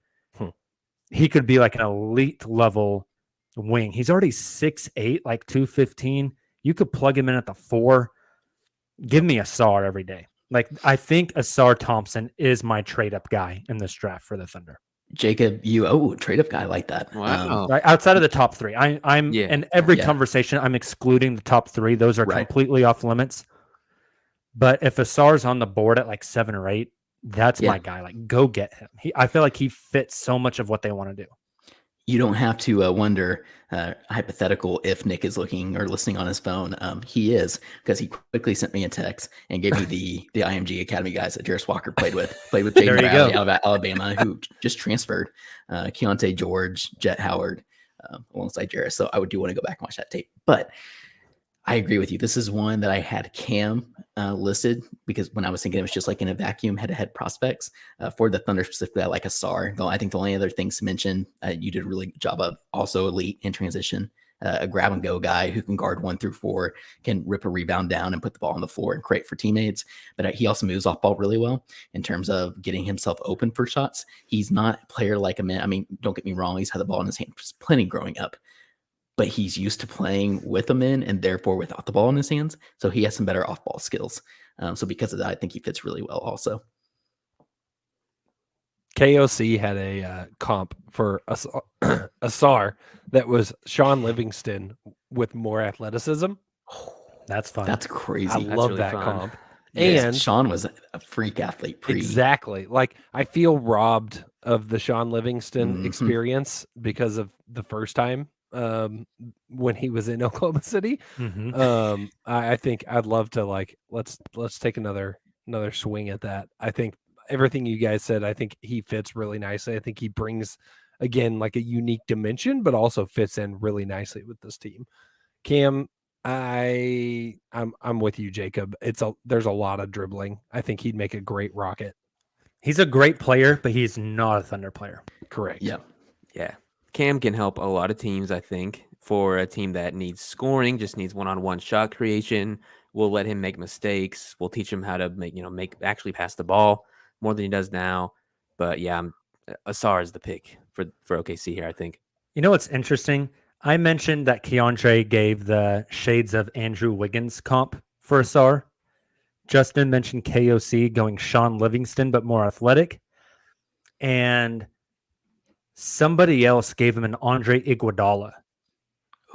he could be like an elite level wing. He's already 6'8", like 215. You could plug him in at the 4. Give me Asar every day. Like I think Ausar Thompson is my trade up guy in this draft for the Thunder. Jacob, trade up guy, I like that. Wow. Right, outside of the top 3, I'm in every conversation, I'm excluding the top 3. Those are completely off limits. But if Asar's on the board at like 7 or 8, that's my guy. Like, go get him. I feel like he fits so much of what they want to do. You don't have to wonder, hypothetical, if Nick is looking or listening on his phone. He is, because he quickly sent me a text and gave me the IMG Academy guys that Jarace Walker played with Jaden Bradley out of Alabama, who just transferred. Keontae George, Jet Howard, alongside Jairus. So I do want to go back and watch that tape. But I agree with you. This is one that I had Cam listed because when I was thinking it was just like in a vacuum head-to-head prospects for the Thunder specifically. I like Asar. Though I think the only other things to mention, you did a really good job of also elite in transition a grab and go guy who can guard 1 through 4, can rip a rebound down and put the ball on the floor and create for teammates. But he also moves off ball really well in terms of getting himself open for shots. He's not a player like a man. I mean, don't get me wrong. He's had the ball in his hands plenty growing up, but he's used to playing with a man and therefore without the ball in his hands. So he has some better off ball skills. So because of that, I think he fits really well also. KOC had a comp for Asar that was Sean Livingston with more athleticism. That's fun. That's crazy. I love really that fun. comp. Yes, And Sean was a freak athlete. exactly. Like I feel robbed of the Sean Livingston experience because of the first time when he was in Oklahoma City. I think I'd love to let's take another swing at that. I think everything you guys said, I think he fits really nicely. I think he brings, again, like a unique dimension, but also fits in really nicely with this team. Cam, I'm with you, Jacob. There's a lot of dribbling. I think he'd make a great Rocket. He's a great player, but he's not a Thunder player. Correct. Yeah. Cam can help a lot of teams, I think. For a team that needs scoring, just needs one-on-one shot creation, we'll let him make mistakes. We'll teach him how to actually pass the ball more than he does now. But yeah, Asar is the pick for OKC here, I think. You know what's interesting? I mentioned that Keandre gave the shades of Andrew Wiggins comp for Asar. Justin mentioned KOC going Sean Livingston, but more athletic. And somebody else gave him an Andre Iguodala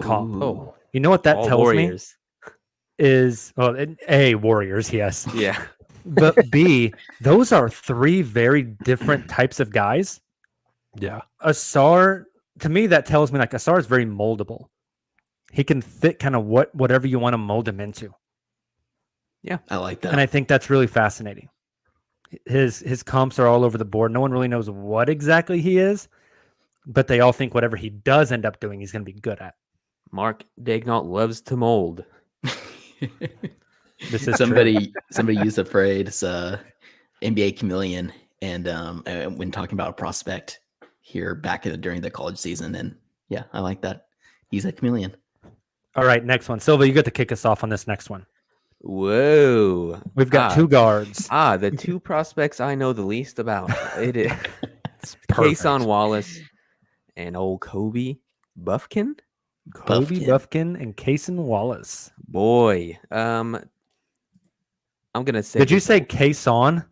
comp. Oh, you know what that tells Warriors. me? Is, well, A, Warriors, yes. Yeah. But B, those are 3 very different types of guys. Yeah. Asar, to me, that tells me like Asar is very moldable. He can fit kind of whatever you want to mold him into. Yeah, I like that. And I think that's really fascinating. His comps are all over the board. No one really knows what exactly he is, but they all think whatever he does end up doing, he's going to be good at. Mark Daignault loves to mold. This is somebody used the phrase NBA chameleon, and when talking about a prospect here during the college season, and yeah, I like that. He's a chameleon. All right, next one. Silva, you get to kick us off on this next one. Whoa. We've got 2 guards. The 2 prospects I know the least about. It is Cason Wallace and old Kobe Buffkin. Buffkin and Cason Wallace. Boy. I'm going to say... Did you say Cason?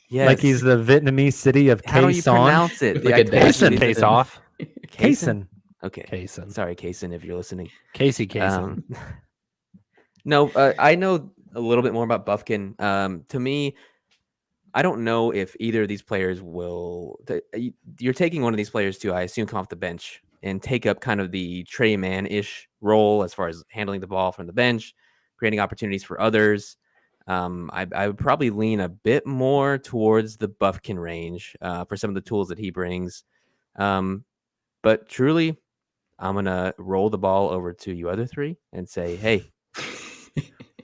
Yes. Like he's the Vietnamese city of Cason? How do you pronounce it? Like Cason pays off. Cason. Okay. Cason. Sorry, Cason, if you're listening. Casey Cason. No, I know a little bit more about Buffkin. To me, I don't know if either of these players will... You're taking one of these players to, I assume, come off the bench and take up kind of the Trey Man-ish role as far as handling the ball from the bench, creating opportunities for others. I would probably lean a bit more towards the Buffkin range for some of the tools that he brings. But truly, I'm going to roll the ball over to you other 3 and say, hey,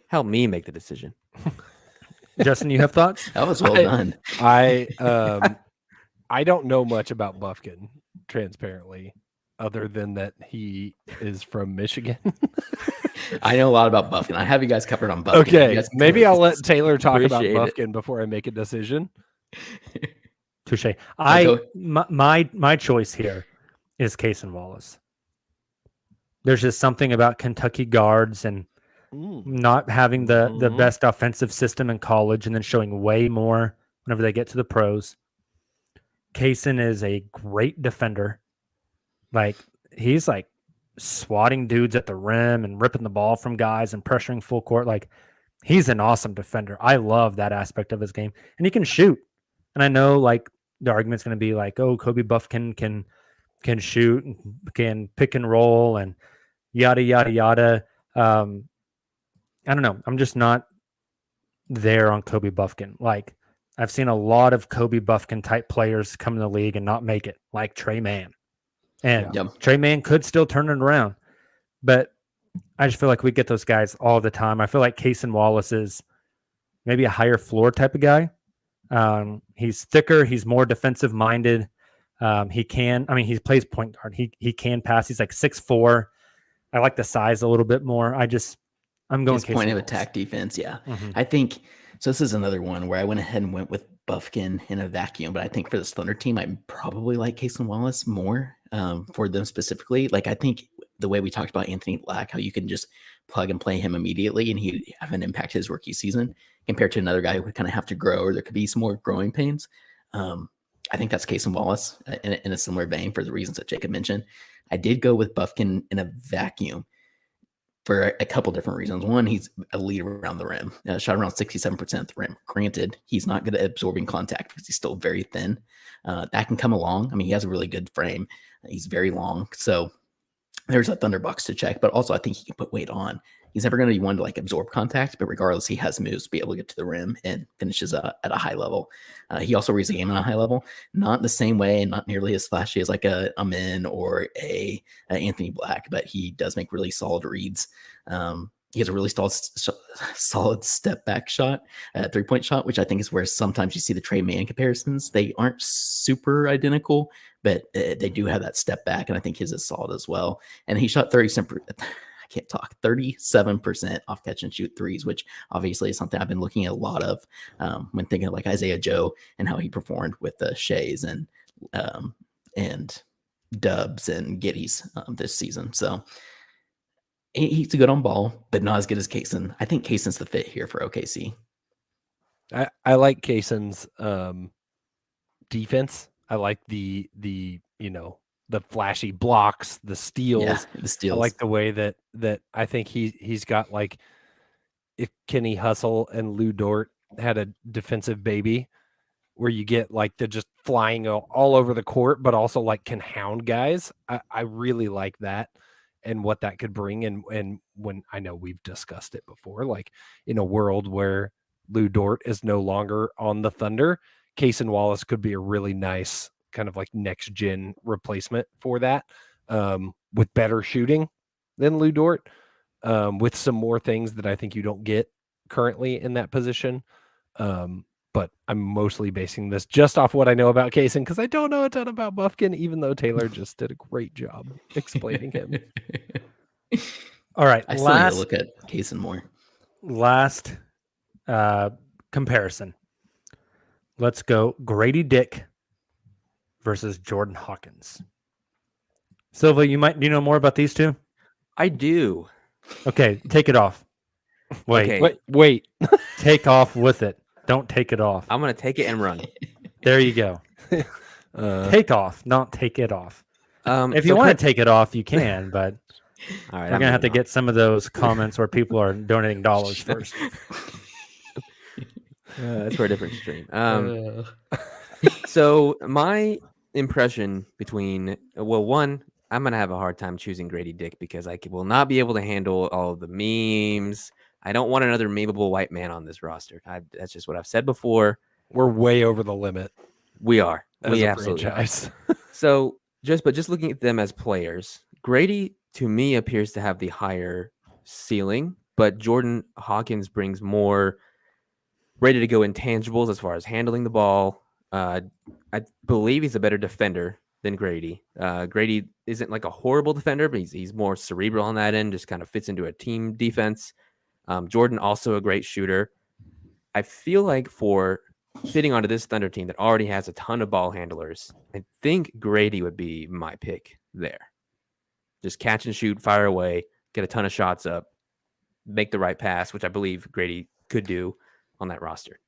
help me make the decision. Justin, you have thoughts? That was well done. I don't know much about Buffkin, transparently, other than that he is from Michigan. I know a lot about Buffkin. I have you guys covered on Buffkin. Okay, maybe I'll let Taylor talk about Appreciate Buffkin before I make a decision. Touche. My choice here is Cason Wallace. There's just something about Kentucky guards and not having the best offensive system in college and then showing way more whenever they get to the pros. Cason is a great defender. Like he's like swatting dudes at the rim and ripping the ball from guys and pressuring full court. Like he's an awesome defender. I love that aspect of his game, and he can shoot. And I know like the argument's going to be like, oh, Kobe Buffkin can shoot, and can pick and roll, and yada yada yada. I don't know. I'm just not there on Kobe Buffkin. Like I've seen a lot of Kobe Buffkin type players come in the league and not make it, like Trey Man. And Trey Man could still turn it around. But I just feel like we get those guys all the time. I feel like Cason Wallace is maybe a higher floor type of guy. He's thicker. He's more defensive minded. He plays point guard. He can pass. He's like 6'4", I like the size a little bit more. I'm going his point Cason of Wallace. attack defense. Yeah, Mhm. I think so. This is another one where I went ahead and went with Buffkin in a vacuum, but I think for this Thunder team, I probably like Cason Wallace more for them specifically. Like I think the way we talked about Anthony Black, how you can just plug and play him immediately and he have an impact his rookie season compared to another guy who would kind of have to grow or there could be some more growing pains. I think that's Cason Wallace in a similar vein for the reasons that Jacob mentioned. I did go with Buffkin in a vacuum for a couple different reasons. One, he's a leader around the rim. Shot around 67% of the rim. Granted, he's not good at absorbing contact because he's still very thin. That can come along. I mean, he has a really good frame. He's very long. So there's a Thunder box to check. But also, I think he can put weight on. He's never going to be one to like absorb contact, but regardless, he has moves to be able to get to the rim and finishes at a high level. He also reads the game at a high level, not the same way and not nearly as flashy as like a Amin or a Anthony Black, but he does make really solid reads. He has a really solid step back shot, 3-point shot, which I think is where sometimes you see the Trey Mann comparisons. They aren't super identical, but they do have that step back, and I think his is solid as well. And he shot 37% off catch and shoot threes, which obviously is something I've been looking at a lot of when thinking of like Isaiah Joe and how he performed with the Shays and Dubs and Giddies this season. So he's a good on ball, but not as good as Cason. I think Cason's the fit here for OKC. I like Cason's defense. I like the the flashy blocks, the steals. Yeah, the steals. I like the way that I think he's got like if Kenny Hustle and Lou Dort had a defensive baby where you get like the just flying all over the court, but also like can hound guys. I really like that and what that could bring. And when I know we've discussed it before, like in a world where Lou Dort is no longer on the Thunder, Cason Wallace could be a really nice kind of like next gen replacement for that, with better shooting than Lou Dort, with some more things that I think you don't get currently in that position. But I'm mostly basing this just off what I know about Cason because I don't know a ton about Buffkin, even though Taylor just did a great job explaining him. All right. I still need to look at Cason more. Last comparison. Let's go Grady Dick versus Jordan Hawkins. Silva, do you know more about these two? I do. Okay, take it off. Wait. Take off with it. Don't take it off. I'm going to take it and run. There you go. Take off, not take it off. If you want to take it off, you can, but all right, we're going to have to get some of those comments where people are donating dollars first. That's for a different stream. So my impression between, one, I'm going to have a hard time choosing Grady Dick because I will not be able to handle all of the memes. I don't want another memeable white man on this roster. That's just what I've said before. We're way over the limit. We are. We absolutely franchise. So just looking at them as players, Grady to me appears to have the higher ceiling, but Jordan Hawkins brings more ready to go intangibles as far as handling the ball. I believe he's a better defender than Grady. Grady isn't like a horrible defender, but he's more cerebral on that end, just kind of fits into a team defense. Jordan also a great shooter. I feel like for fitting onto this Thunder team that already has a ton of ball handlers, I think Grady would be my pick there. Just catch and shoot, fire away, get a ton of shots up, make the right pass, which I believe Grady could do on that roster.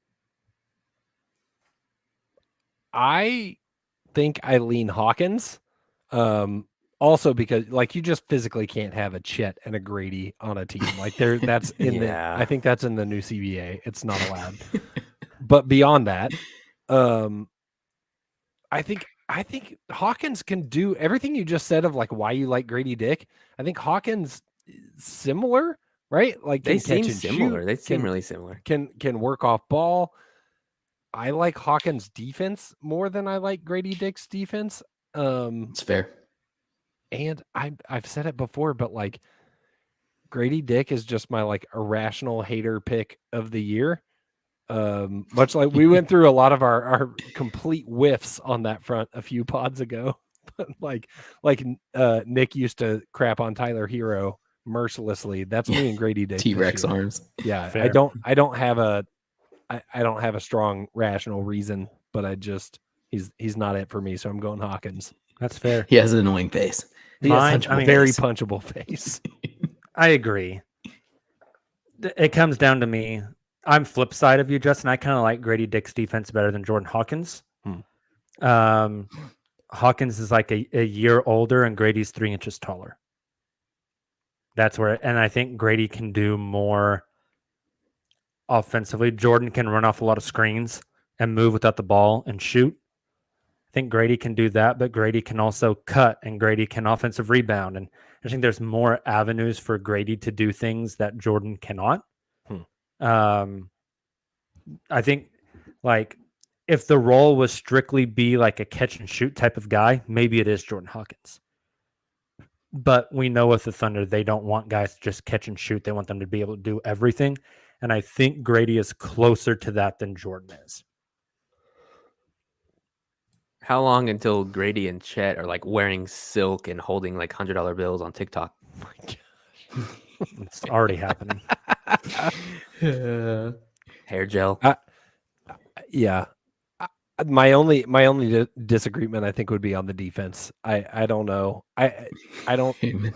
I think I lean Hawkins. Also because like you just physically can't have a Chet and a Grady on a team. Like that's in I think that's in the new CBA. It's not allowed. But beyond that, I think Hawkins can do everything you just said of like why you like Grady Dick. I think Hawkins similar, right? Like they seem similar. They seem really similar. Can work off ball. I like Hawkins' defense more than I like Grady Dick's defense. It's fair. And I've said it before, but like Grady Dick is just my like irrational hater pick of the year. Much like we went through a lot of our complete whiffs on that front a few pods ago. like Nick used to crap on Tyler Hero mercilessly. That's me and Grady Dick. T-Rex arms. Yeah, Fair. I don't have a strong rational reason, but he's not it for me, so I'm going Hawkins. That's fair. He has an annoying face. Very punchable face. I agree. It comes down to me. I'm flip side of you, Justin. I kind of like Grady Dick's defense better than Jordan Hawkins. Hawkins is like a year older, and Grady's 3 inches taller. That's where, and I think Grady can do more offensively. Jordan can run off a lot of screens and move without the ball and shoot. I think Grady can do that, but Grady can also cut, and Grady can offensive rebound. And I think there's more avenues for Grady to do things that Jordan cannot. I think, like, if the role was strictly be like a catch and shoot type of guy, maybe it is Jordan Hawkins. But we know with the Thunder, they don't want guys to just catch and shoot. They want them to be able to do everything. And I think Grady is closer to that than Jordan is. How long until Grady and Chet are like wearing silk and holding like $100 bills on TikTok? Oh my gosh. It's already happening. Hair gel. Yeah. My only disagreement, I think, would be on the defense. I don't know. I don't. The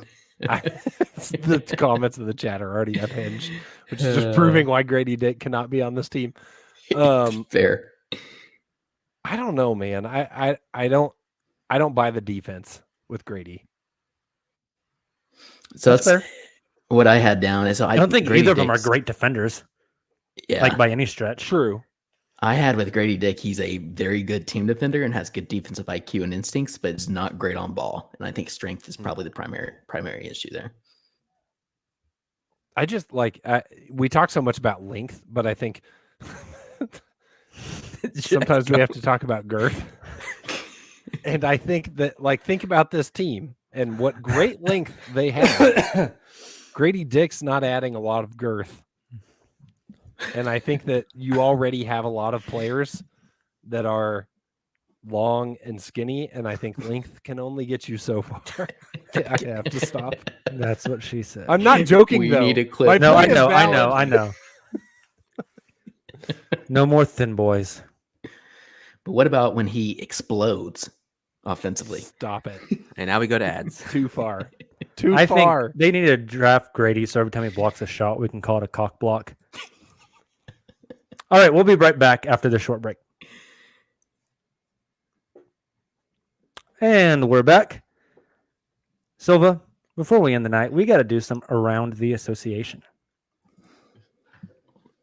comments in the chat are already unhinged, which is just proving why Grady Dick cannot be on this team. Fair. I don't know, man. I don't buy the defense with Grady. So that's fair. What I had down is I don't think Grady either of them Dick's, are great defenders. Yeah, like by any stretch. True. I had with Grady Dick, he's a very good team defender and has good defensive IQ and instincts, but it's not great on ball. And I think strength is probably the primary issue there. I just like we talk so much about length, but I think sometimes we have to talk about girth. And I think that, like, think about this team and what great length they have. Grady Dick's not adding a lot of girth. And I think that you already have a lot of players that are long and skinny, and I think length can only get you so far. I have to stop. That's what she said. I'm not joking, we though. Need a clip. No, I know. No more thin boys. But what about when he explodes offensively? Stop it. And now we go to ads. Too far. I think they need to draft Grady so every time he blocks a shot, we can call it a cock block. All right, we'll be right back after this short break. And we're back. Silva, before we end the night, we got to do some around the association.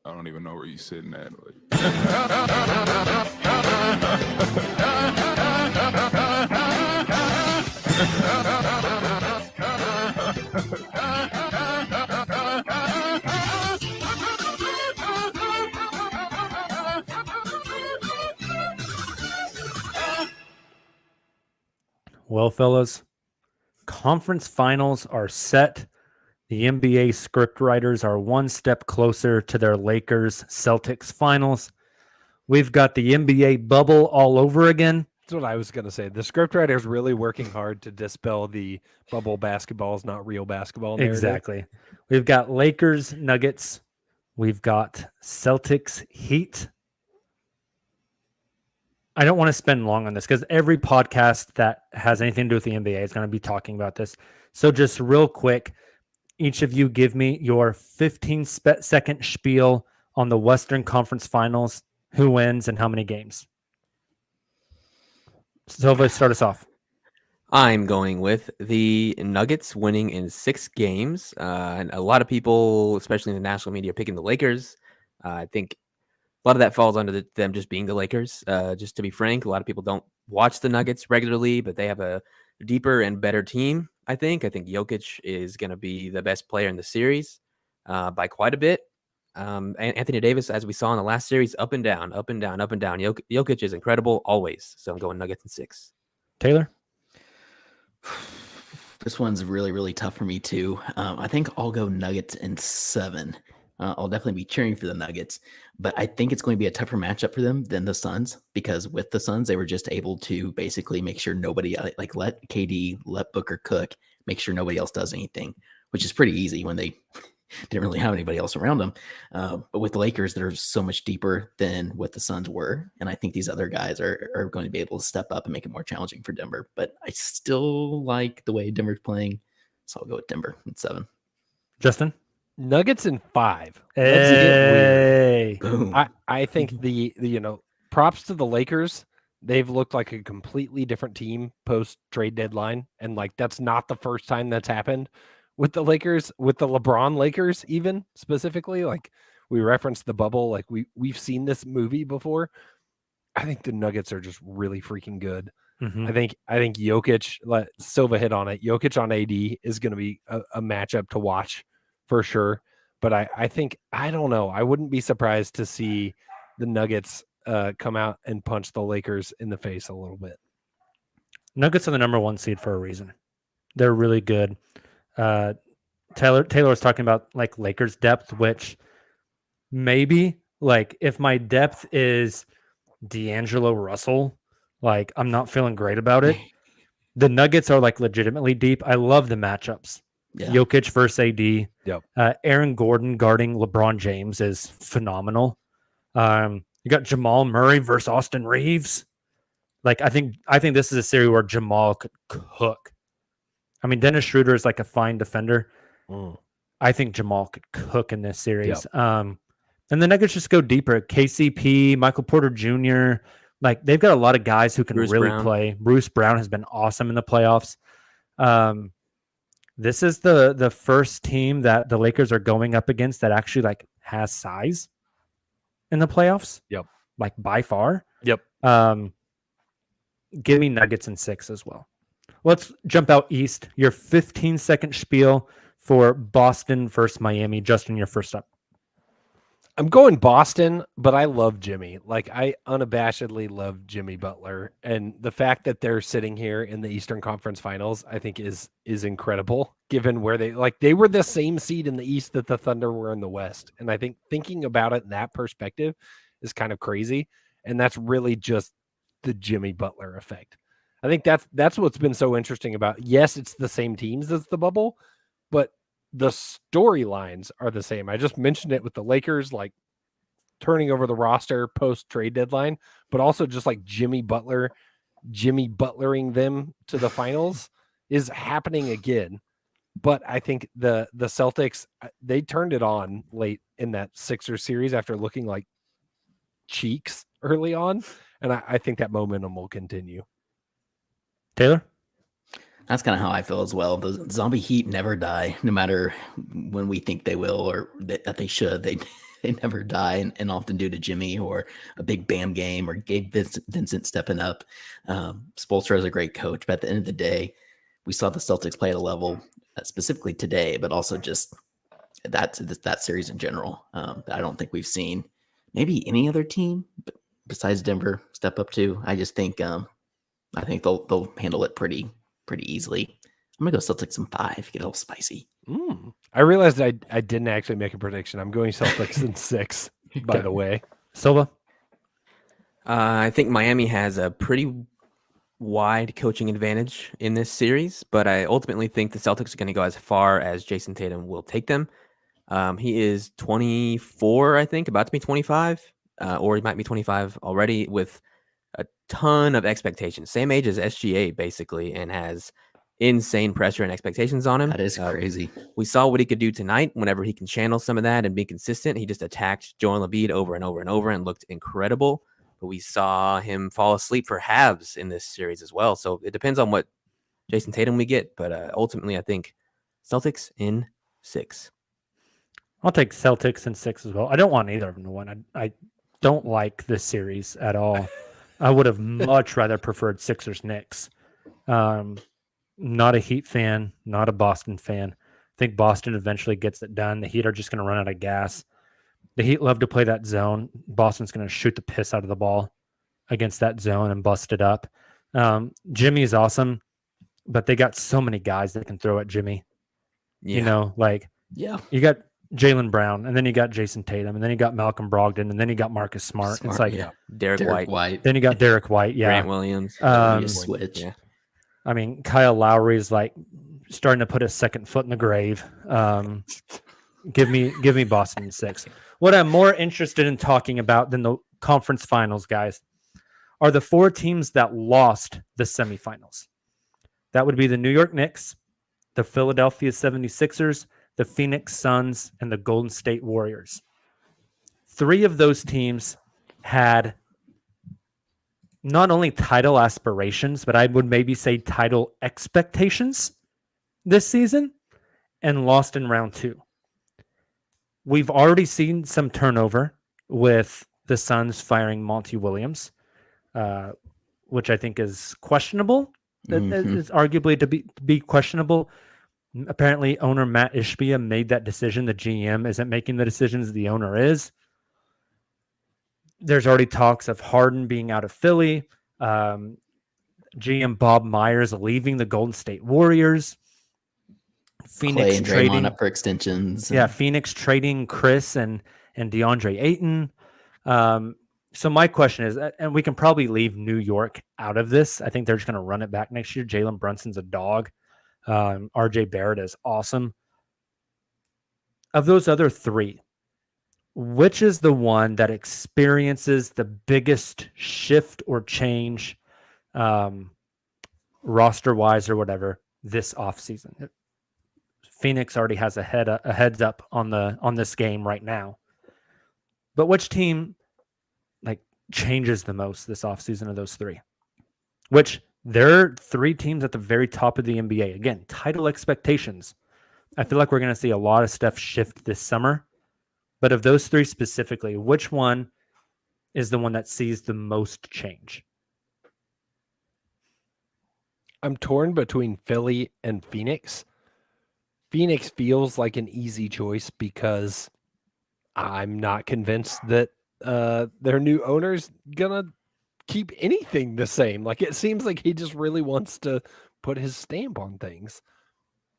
I don't even know where you're sitting at. Well, fellas, conference finals are set. The NBA script writers are one step closer to their Lakers-Celtics finals. We've got the NBA bubble all over again. That's what I was going to say. The script writer is really working hard to dispel the bubble basketball is not real basketball narrative. Exactly. We've got Lakers, Nuggets. We've got Celtics, Heat. I don't want to spend long on this because every podcast that has anything to do with the NBA is going to be talking about this. So just real quick, each of you give me your 15-second spiel on the Western Conference Finals, who wins and how many games. Silva, start us off. I'm going with the Nuggets winning in 6 games. And a lot of people, especially in the national media, are picking the Lakers. I think a lot of that falls under them just being the Lakers. Just to be frank, a lot of people don't watch the Nuggets regularly, but they have a deeper and better team, I think. I think Jokic is going to be the best player in the series by quite a bit. And Anthony Davis, as we saw in the last series, up and down, up and down, up and down. Jokic is incredible always. So I'm going Nuggets in 6. Taylor? This one's really, really tough for me, too. I think I'll go Nuggets in 7. I'll definitely be cheering for the Nuggets, but I think it's going to be a tougher matchup for them than the Suns, because with the Suns, they were just able to basically make sure nobody, like, let KD, let Booker cook, make sure nobody else does anything, which is pretty easy when they didn't really have anybody else around them. But with the Lakers, they're so much deeper than what the Suns were. And I think these other guys are going to be able to step up and make it more challenging for Denver. But I still like the way Denver's playing, so I'll go with Denver in 7. Justin? Nuggets in 5. Hey. Boom. I think the props to the Lakers. They've looked like a completely different team post trade deadline, and like that's not the first time that's happened with the Lakers, with the LeBron Lakers, even specifically. Like we referenced the bubble, like we've seen this movie before. I think the Nuggets are just really freaking good. Mm-hmm. I think Jokic, Silva hit on it. Jokic on AD is going to be a matchup to watch for sure. But I think, I don't know, I wouldn't be surprised to see the Nuggets come out and punch the Lakers in the face a little bit. Nuggets are the number 1 seed for a reason. They're really good. Taylor was talking about like Lakers depth, which maybe like if my depth is D'Angelo Russell, like I'm not feeling great about it. The Nuggets are like legitimately deep. I love the matchups. Yeah. Jokic versus AD. Yep. Aaron Gordon guarding LeBron James is phenomenal. You got Jamal Murray versus Austin Reeves. Like I think this is a series where Jamal could cook. I mean, Dennis Schroeder is like a fine defender. I think Jamal could cook in this series. Yep. And the Nuggets just go deeper. KCP, Michael Porter Jr., like they've got a lot of guys who can play. Bruce Brown has been awesome in the playoffs. This is the first team that the Lakers are going up against that actually like has size in the playoffs. Yep. Like by far. Yep. Give me Nuggets in 6 as well. Let's jump out east. Your 15-second spiel for Boston versus Miami. Justin, you're first up. I'm going Boston, but I love Jimmy. Like I unabashedly love Jimmy Butler, and the fact that they're sitting here in the Eastern Conference Finals, I think is incredible. Given where they were the same seed in the East that the Thunder were in the West, and I think thinking about it in that perspective is kind of crazy, and that's really just the Jimmy Butler effect. I think that's what's been so interesting about. Yes, it's the same teams as the bubble, but the storylines are the same. I just mentioned it with the Lakers, like turning over the roster post trade deadline, but also just like Jimmy Butlering them to the finals is happening again. But I think the Celtics, they turned it on late in that Sixers series after looking like cheeks early on. And I think that momentum will continue. Taylor? That's kind of how I feel as well. The zombie heat never die, no matter when we think they will or that they should. They never die, and often due to Jimmy or a big Bam game or Gabe Vincent stepping up. Spoelstra is a great coach, but at the end of the day, we saw the Celtics play at a level, specifically today, but also just that series in general. That I don't think we've seen maybe any other team besides Denver step up to. I just think I think they'll handle it pretty easily. I'm gonna go Celtics in 5. Get a little spicy. I realized I didn't actually make a prediction. I'm going Celtics in 6. By the way, Silva. I think Miami has a pretty wide coaching advantage in this series, but I ultimately think the Celtics are going to go as far as Jason Tatum will take them. He is 24, I think, about to be 25, or he might be 25 already, with a ton of expectations. Same age as SGA, basically, and has insane pressure and expectations on him. That is crazy. We saw what he could do tonight whenever he can channel some of that and be consistent. He just attacked Joel Embiid over and over and over and looked incredible. But we saw him fall asleep for halves in this series as well. So it depends on what Jason Tatum we get. But ultimately, I think Celtics in 6. I'll take Celtics in 6 as well. I don't want either of them to win. I don't like this series at all. I would have much rather preferred Sixers-Knicks. Not a Heat fan, not a Boston fan. I think Boston eventually gets it done. The Heat are just going to run out of gas. The Heat love to play that zone. Boston's going to shoot the piss out of the ball against that zone and bust it up. Jimmy is awesome, but they got so many guys that can throw at Jimmy. Yeah. You know, like, yeah, you got Jaylen Brown, and then you got Jason Tatum, and then you got Malcolm Brogdon, and then you got Marcus Smart. It's like Derek White. Then you got Derek White, Grant Williams. Switch. Yeah. I mean, Kyle Lowry is like starting to put his second foot in the grave. Give me Boston in 6. What I'm more interested in talking about than the conference finals, guys, are the 4 teams that lost the semifinals. That would be the New York Knicks, the Philadelphia 76ers, the Phoenix Suns, and the Golden State Warriors. 3 of those teams had not only title aspirations, but I would maybe say title expectations this season, and lost in round 2. We've already seen some turnover with the Suns firing Monty Williams, which I think is questionable. It's arguably to be questionable. Apparently, owner Matt Ishbia made that decision. The GM isn't making the decisions. The owner is. There's already talks of Harden being out of Philly. GM Bob Myers leaving the Golden State Warriors. Phoenix Clay and trading Draymond up for extensions. Yeah, Phoenix trading Chris and DeAndre Ayton. So my question is, and we can probably leave New York out of this. I think they're just going to run it back next year. Jalen Brunson's a dog. RJ Barrett is awesome. Of those other 3, which is the one that experiences the biggest shift or change roster-wise or whatever this offseason? Phoenix already has a heads up on this game right now. But which team changes the most this offseason of those 3? Which there are 3 teams at the very top of the NBA. Again, title expectations. I feel like we're going to see a lot of stuff shift this summer. But of those 3 specifically, which one is the one that sees the most change? I'm torn between Philly and Phoenix. Phoenix feels like an easy choice because I'm not convinced that their new owner's gonna keep anything the same. Like, it seems like he just really wants to put his stamp on things.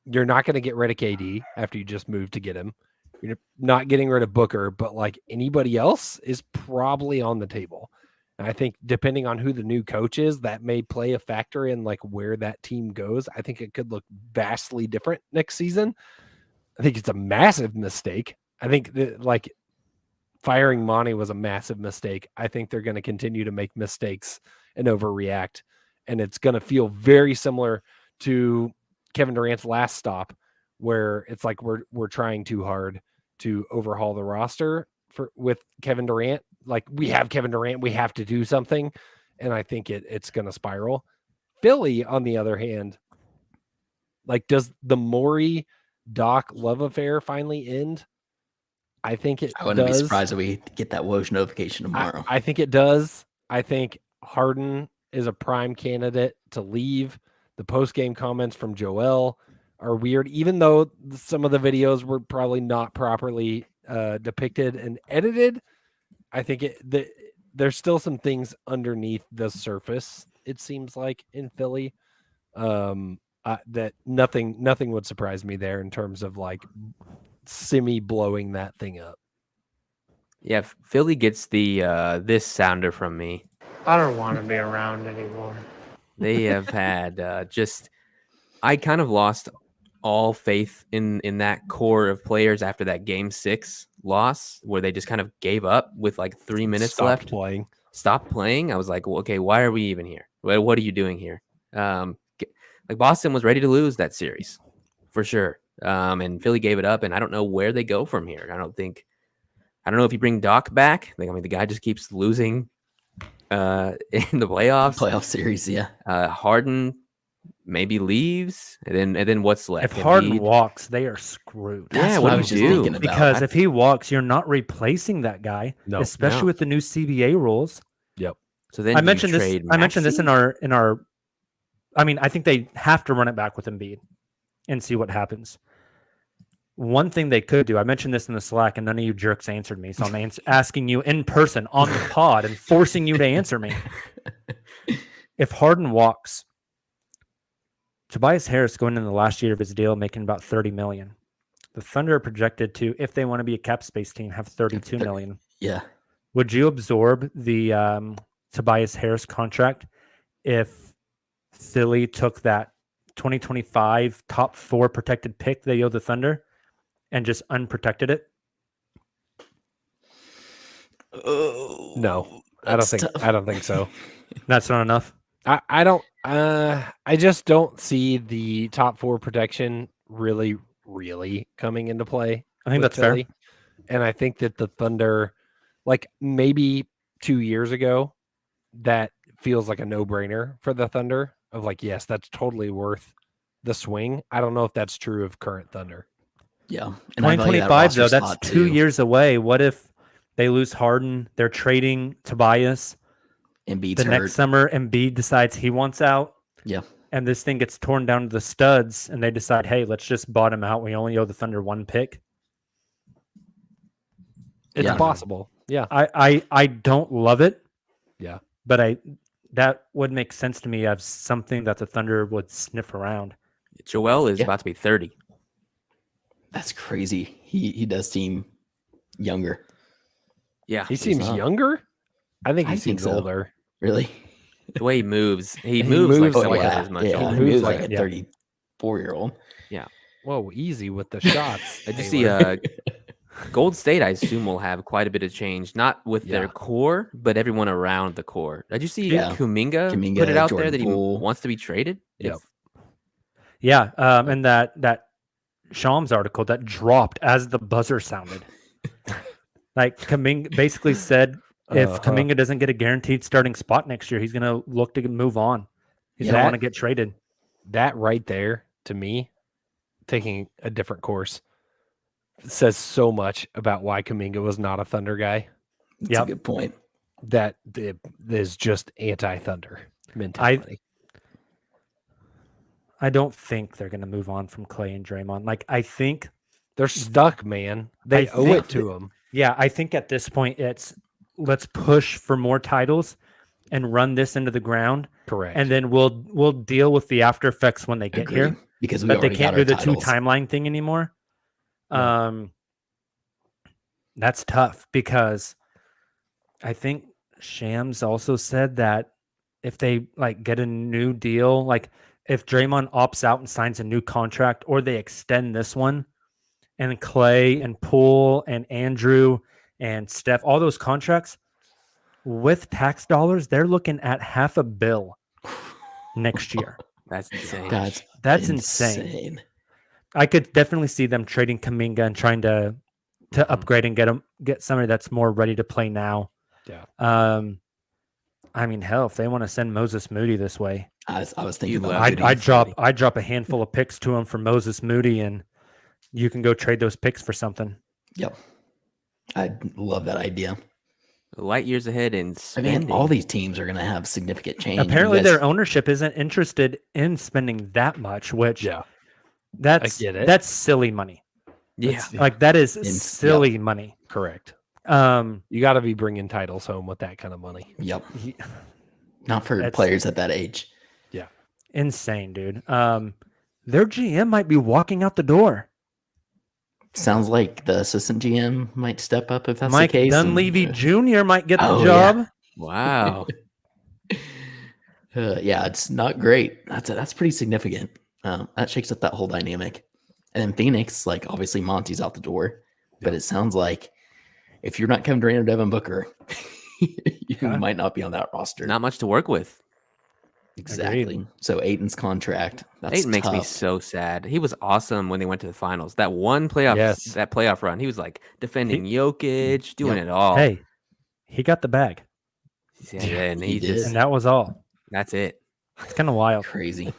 You're not going to get rid of KD after you just moved to get him. You're not getting rid of Booker, but like anybody else is probably on the table. And I think depending on who the new coach is, that may play a factor in like where that team goes. I think it could look vastly different next season. I think it's a massive mistake. I think that like firing Monty was a massive mistake. I think they're going to continue to make mistakes and overreact. And it's going to feel very similar to Kevin Durant's last stop, where it's like we're trying too hard to overhaul the roster with Kevin Durant. Like, we have Kevin Durant, we have to do something. And I think it's going to spiral. Philly, on the other hand, like, does the Morey Doc love affair finally end? I think it does. I wouldn't be surprised if we get that Woj notification tomorrow. I think it does. I think Harden is a prime candidate to leave. The post-game comments from Joel are weird, even though some of the videos were probably not properly depicted and edited. I think there's still some things underneath the surface, it seems like, in Philly. That nothing would surprise me there in terms of like Simi blowing that thing up. Yeah, Philly gets the this sounder from me. I don't want to be around anymore. They have had I kind of lost all faith in that core of players after that Game 6 loss, where they just kind of gave up with like 3 minutes left. Stopped playing. I was like, well, okay, why are we even here? What are you doing here? Like, Boston was ready to lose that series for sure. And Philly gave it up, and I don't know where they go from here. I don't know if you bring Doc back. Like, I mean, the guy just keeps losing in the playoff series. Yeah. Harden maybe leaves, and then what's left? If Harden walks, they are screwed. That's what I was just thinking about. Because if he walks, you're not replacing that guy, especially with the new CBA rules. Yep. So then I mentioned this in our. I mean, I think they have to run it back with Embiid and see what happens. One thing they could do, I mentioned this in the Slack, and none of you jerks answered me, so I'm asking you in person on the pod and forcing you to answer me. If Harden walks, Tobias Harris going into the last year of his deal making about $30 million. The Thunder are projected to, if they want to be a cap space team, have 32 million. Yeah. Would you absorb the Tobias Harris contract if Philly took that 2025 top 4 protected pick they owe the Thunder and just unprotected it? Oh, No, I don't think so. That's not enough. I just don't see the top 4 protection really coming into play. I think that's fair. And I think that the Thunder, like maybe 2 years ago, that feels like a no-brainer for the Thunder of like, yes, that's totally worth the swing. I don't know if that's true of current Thunder. Yeah. And 2025 though, that's 2 years away. What if they lose Harden? They're trading Tobias. Embiid's next summer, Embiid decides he wants out. Yeah. And this thing gets torn down to the studs, and they decide, hey, let's just bottom out. We only owe the Thunder 1 pick. It's possible. Yeah. I don't love it. Yeah. But that would make sense to me as something that the Thunder would sniff around. Joel is about to be 30. That's crazy. He does seem younger. Yeah. He seems younger? I think he seems older. Really? The way he moves like someone that is much older. He moves like a 34-year-old. Yeah. Whoa, easy with the shots. I just see Gold State, I assume, will have quite a bit of change, not with their core, but everyone around the core. Did you see Kuminga put it out there that he wants to be traded? Yep. Yeah, and that Shams article that dropped as the buzzer sounded. Like Kuminga basically said, if Kuminga doesn't get a guaranteed starting spot next year, he's going to look to move on. He's going to want to get traded. That right there, to me, taking a different course, says so much about why Kuminga was not a Thunder guy. That's a good point. That is just anti-Thunder mentality. I don't think they're going to move on from Clay and Draymond. Like, I think they're stuck, man. They owe it to them. Yeah, I think at this point it's let's push for more titles and run this into the ground. Correct. And then we'll deal with the after effects when they get here. Because they can't do the titles. 2 timeline thing anymore. Yeah. That's tough because I think Shams also said that if they like get a new deal, like if Draymond opts out and signs a new contract or they extend this one and Clay and Poole and Andrew and Steph, all those contracts with tax dollars, they're looking at $500 million next year. That's insane. That's insane. I could definitely see them trading Kuminga and trying to upgrade and get somebody that's more ready to play now. Yeah. I mean, hell, if they want to send Moses Moody this way, I was thinking about I'd drop a handful of picks to him for Moses Moody, and you can go trade those picks for something. Yep. I'd love that idea. Light years ahead in spending. I mean, all these teams are going to have significant change. Apparently, their ownership isn't interested in spending that much, which that's silly money. Yeah, like that is silly money. Correct. You got to be bringing titles home with that kind of money. Yep. Not for players at that age. Yeah. Insane, dude. Their GM might be walking out the door. Sounds like the assistant GM might step up if that's Mike the case. Dunleavy Jr. might get the job. Yeah. Wow. It's not great. That's pretty significant. That shakes up that whole dynamic. And then Phoenix, like obviously Monty's out the door, but it sounds like if you're not Kevin Durant or Devin Booker, you might not be on that roster. Not much to work with. Exactly. Agreed. So Ayton's contract. That's Ayton makes me so sad. He was awesome when they went to the finals. That one playoff, that playoff run, he was like defending Jokic, doing it all. Hey, he got the bag. Yeah, and and that was all. That's it. It's kind of wild. Crazy.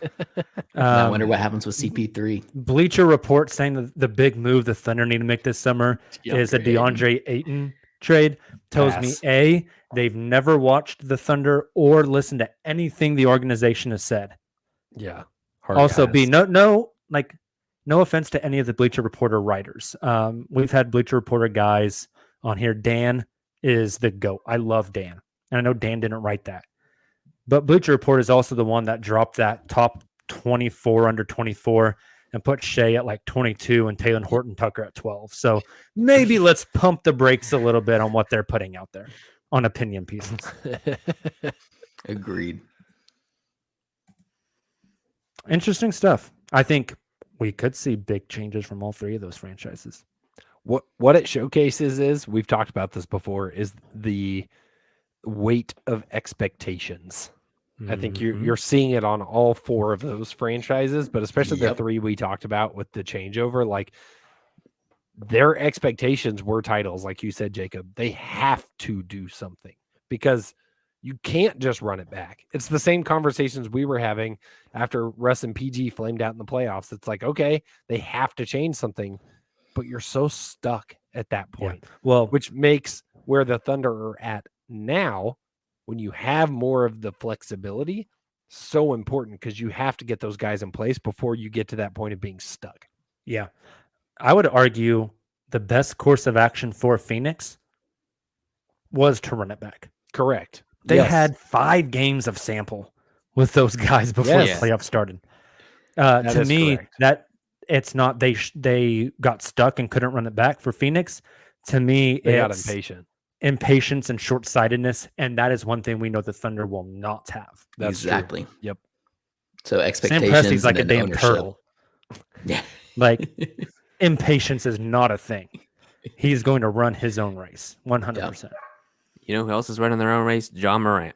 I wonder what happens with CP3. Bleacher Report saying that the big move the Thunder need to make this summer is a DeAndre Ayton trade. Tells me A, they've never watched the Thunder or listened to anything the organization has said. Yeah. Also, B, no offense to any of the Bleacher Reporter writers. We've had Bleacher Reporter guys on here. Dan is the GOAT. I love Dan. And I know Dan didn't write that. But Bleacher Report is also the one that dropped that top 24 under 24 and put Shea at like 22 and Taylor Horton Tucker at 12. So maybe let's pump the brakes a little bit on what they're putting out there on opinion pieces. Agreed. Interesting stuff. I think we could see big changes from all three of those franchises. What it showcases is, we've talked about this before, is the weight of expectations. I think you're seeing it on all four of those franchises, but especially the three we talked about with the changeover. Like, their expectations were titles, like you said, Jacob. They have to do something because you can't just run it back. It's the same conversations we were having after Russ and PG flamed out in the playoffs. It's like, okay, they have to change something, but you're so stuck at that point. Yeah. Well, which makes where the Thunder are at now, when you have more of the flexibility, so important because you have to get those guys in place before you get to that point of being stuck. Yeah. I would argue the best course of action for Phoenix was to run it back. Correct. They had 5 games of sample with those guys before the playoffs started. To me, correct. That it's not they got stuck and couldn't run it back. For Phoenix, to me, they it's got impatience and short-sightedness, and that is one thing we know the Thunder will not have. That's exactly. True. Yep. So expectations. Sam Presti's like a damn ownership. turtle. Yeah. Like impatience is not a thing. He's going to run his own race, 100%. Yep. You know who else is running their own race? John Morant.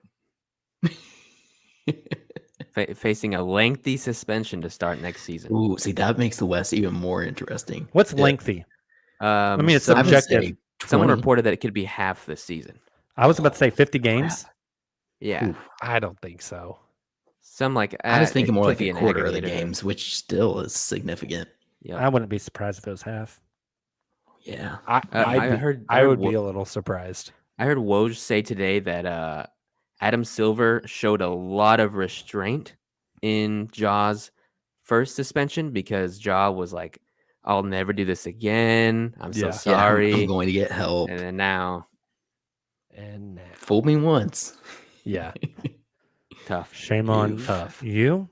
Facing a lengthy suspension to start next season. Ooh, see, that makes the West even more interesting. What's lengthy? I mean, it's subjective. Someone reported that it could be half this season. I was about to say 50 games. Yeah. Ooh, I don't think so. I was thinking more like a quarter of the games, which still is significant. Yeah, I wouldn't be surprised if it was half. Yeah. I would be a little surprised. I heard Woj say today that Adam Silver showed a lot of restraint in Ja's first suspension because Ja was like, I'll never do this again. I'm so sorry. I'm going to get help. And then now. Fooled me once. Yeah. Tough. Shame on you.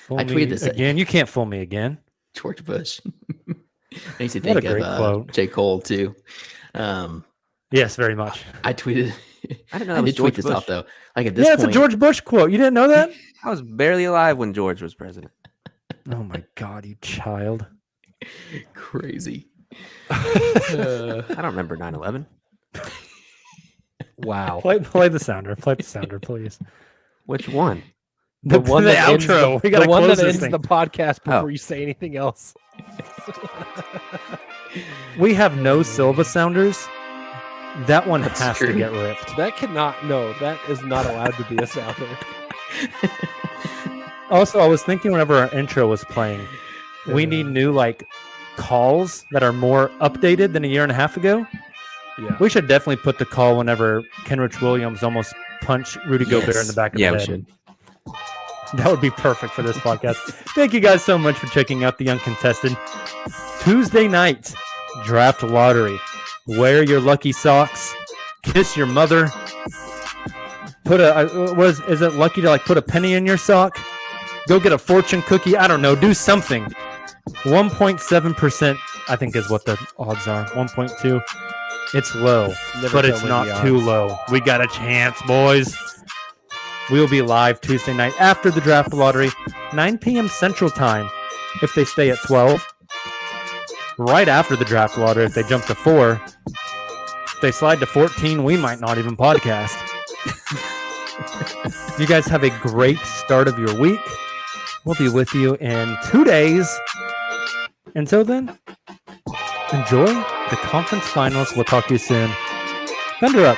I tweeted this again. You can't fool me again. George Bush. Makes you think of J. Cole, too. Yes, very much. I tweeted. I didn't know I did tweet this out though. Like at this point, it's a George Bush quote. You didn't know that? I was barely alive when George was president. Oh my God, you child! Crazy. I don't remember 9/11. Wow. Play the sounder. Play the sounder, please. Which one? The one that outro. We got the one that ends the podcast before you say anything else. We have no Silva sounders. That one has to get ripped. That cannot. No, that is not allowed to be a sounder. Also, I was thinking whenever our intro was playing, we need new calls that are more updated than a year and a half ago. Yeah, we should definitely put the call whenever Kenrich Williams almost punched Rudy Gobert in the back of the head. We should. That would be perfect for this podcast. Thank you guys so much for checking out the Uncontested. Tuesday night draft lottery. Wear your lucky socks. Kiss your mother. Put is it lucky to put a penny in your sock? Go get a fortune cookie. I don't know. Do something. 1.7%, I think, is what the odds are. 1.2. It's low, but it's not too low. We got a chance, boys. We'll be live Tuesday night after the draft lottery, 9 p.m. Central Time, if they stay at 12. Right after the draft lottery, if they jump to 4. If they slide to 14, we might not even podcast. You guys have a great start of your week. We'll be with you in 2 days. Until then, enjoy the conference finals. We'll talk to you soon. Thunder up.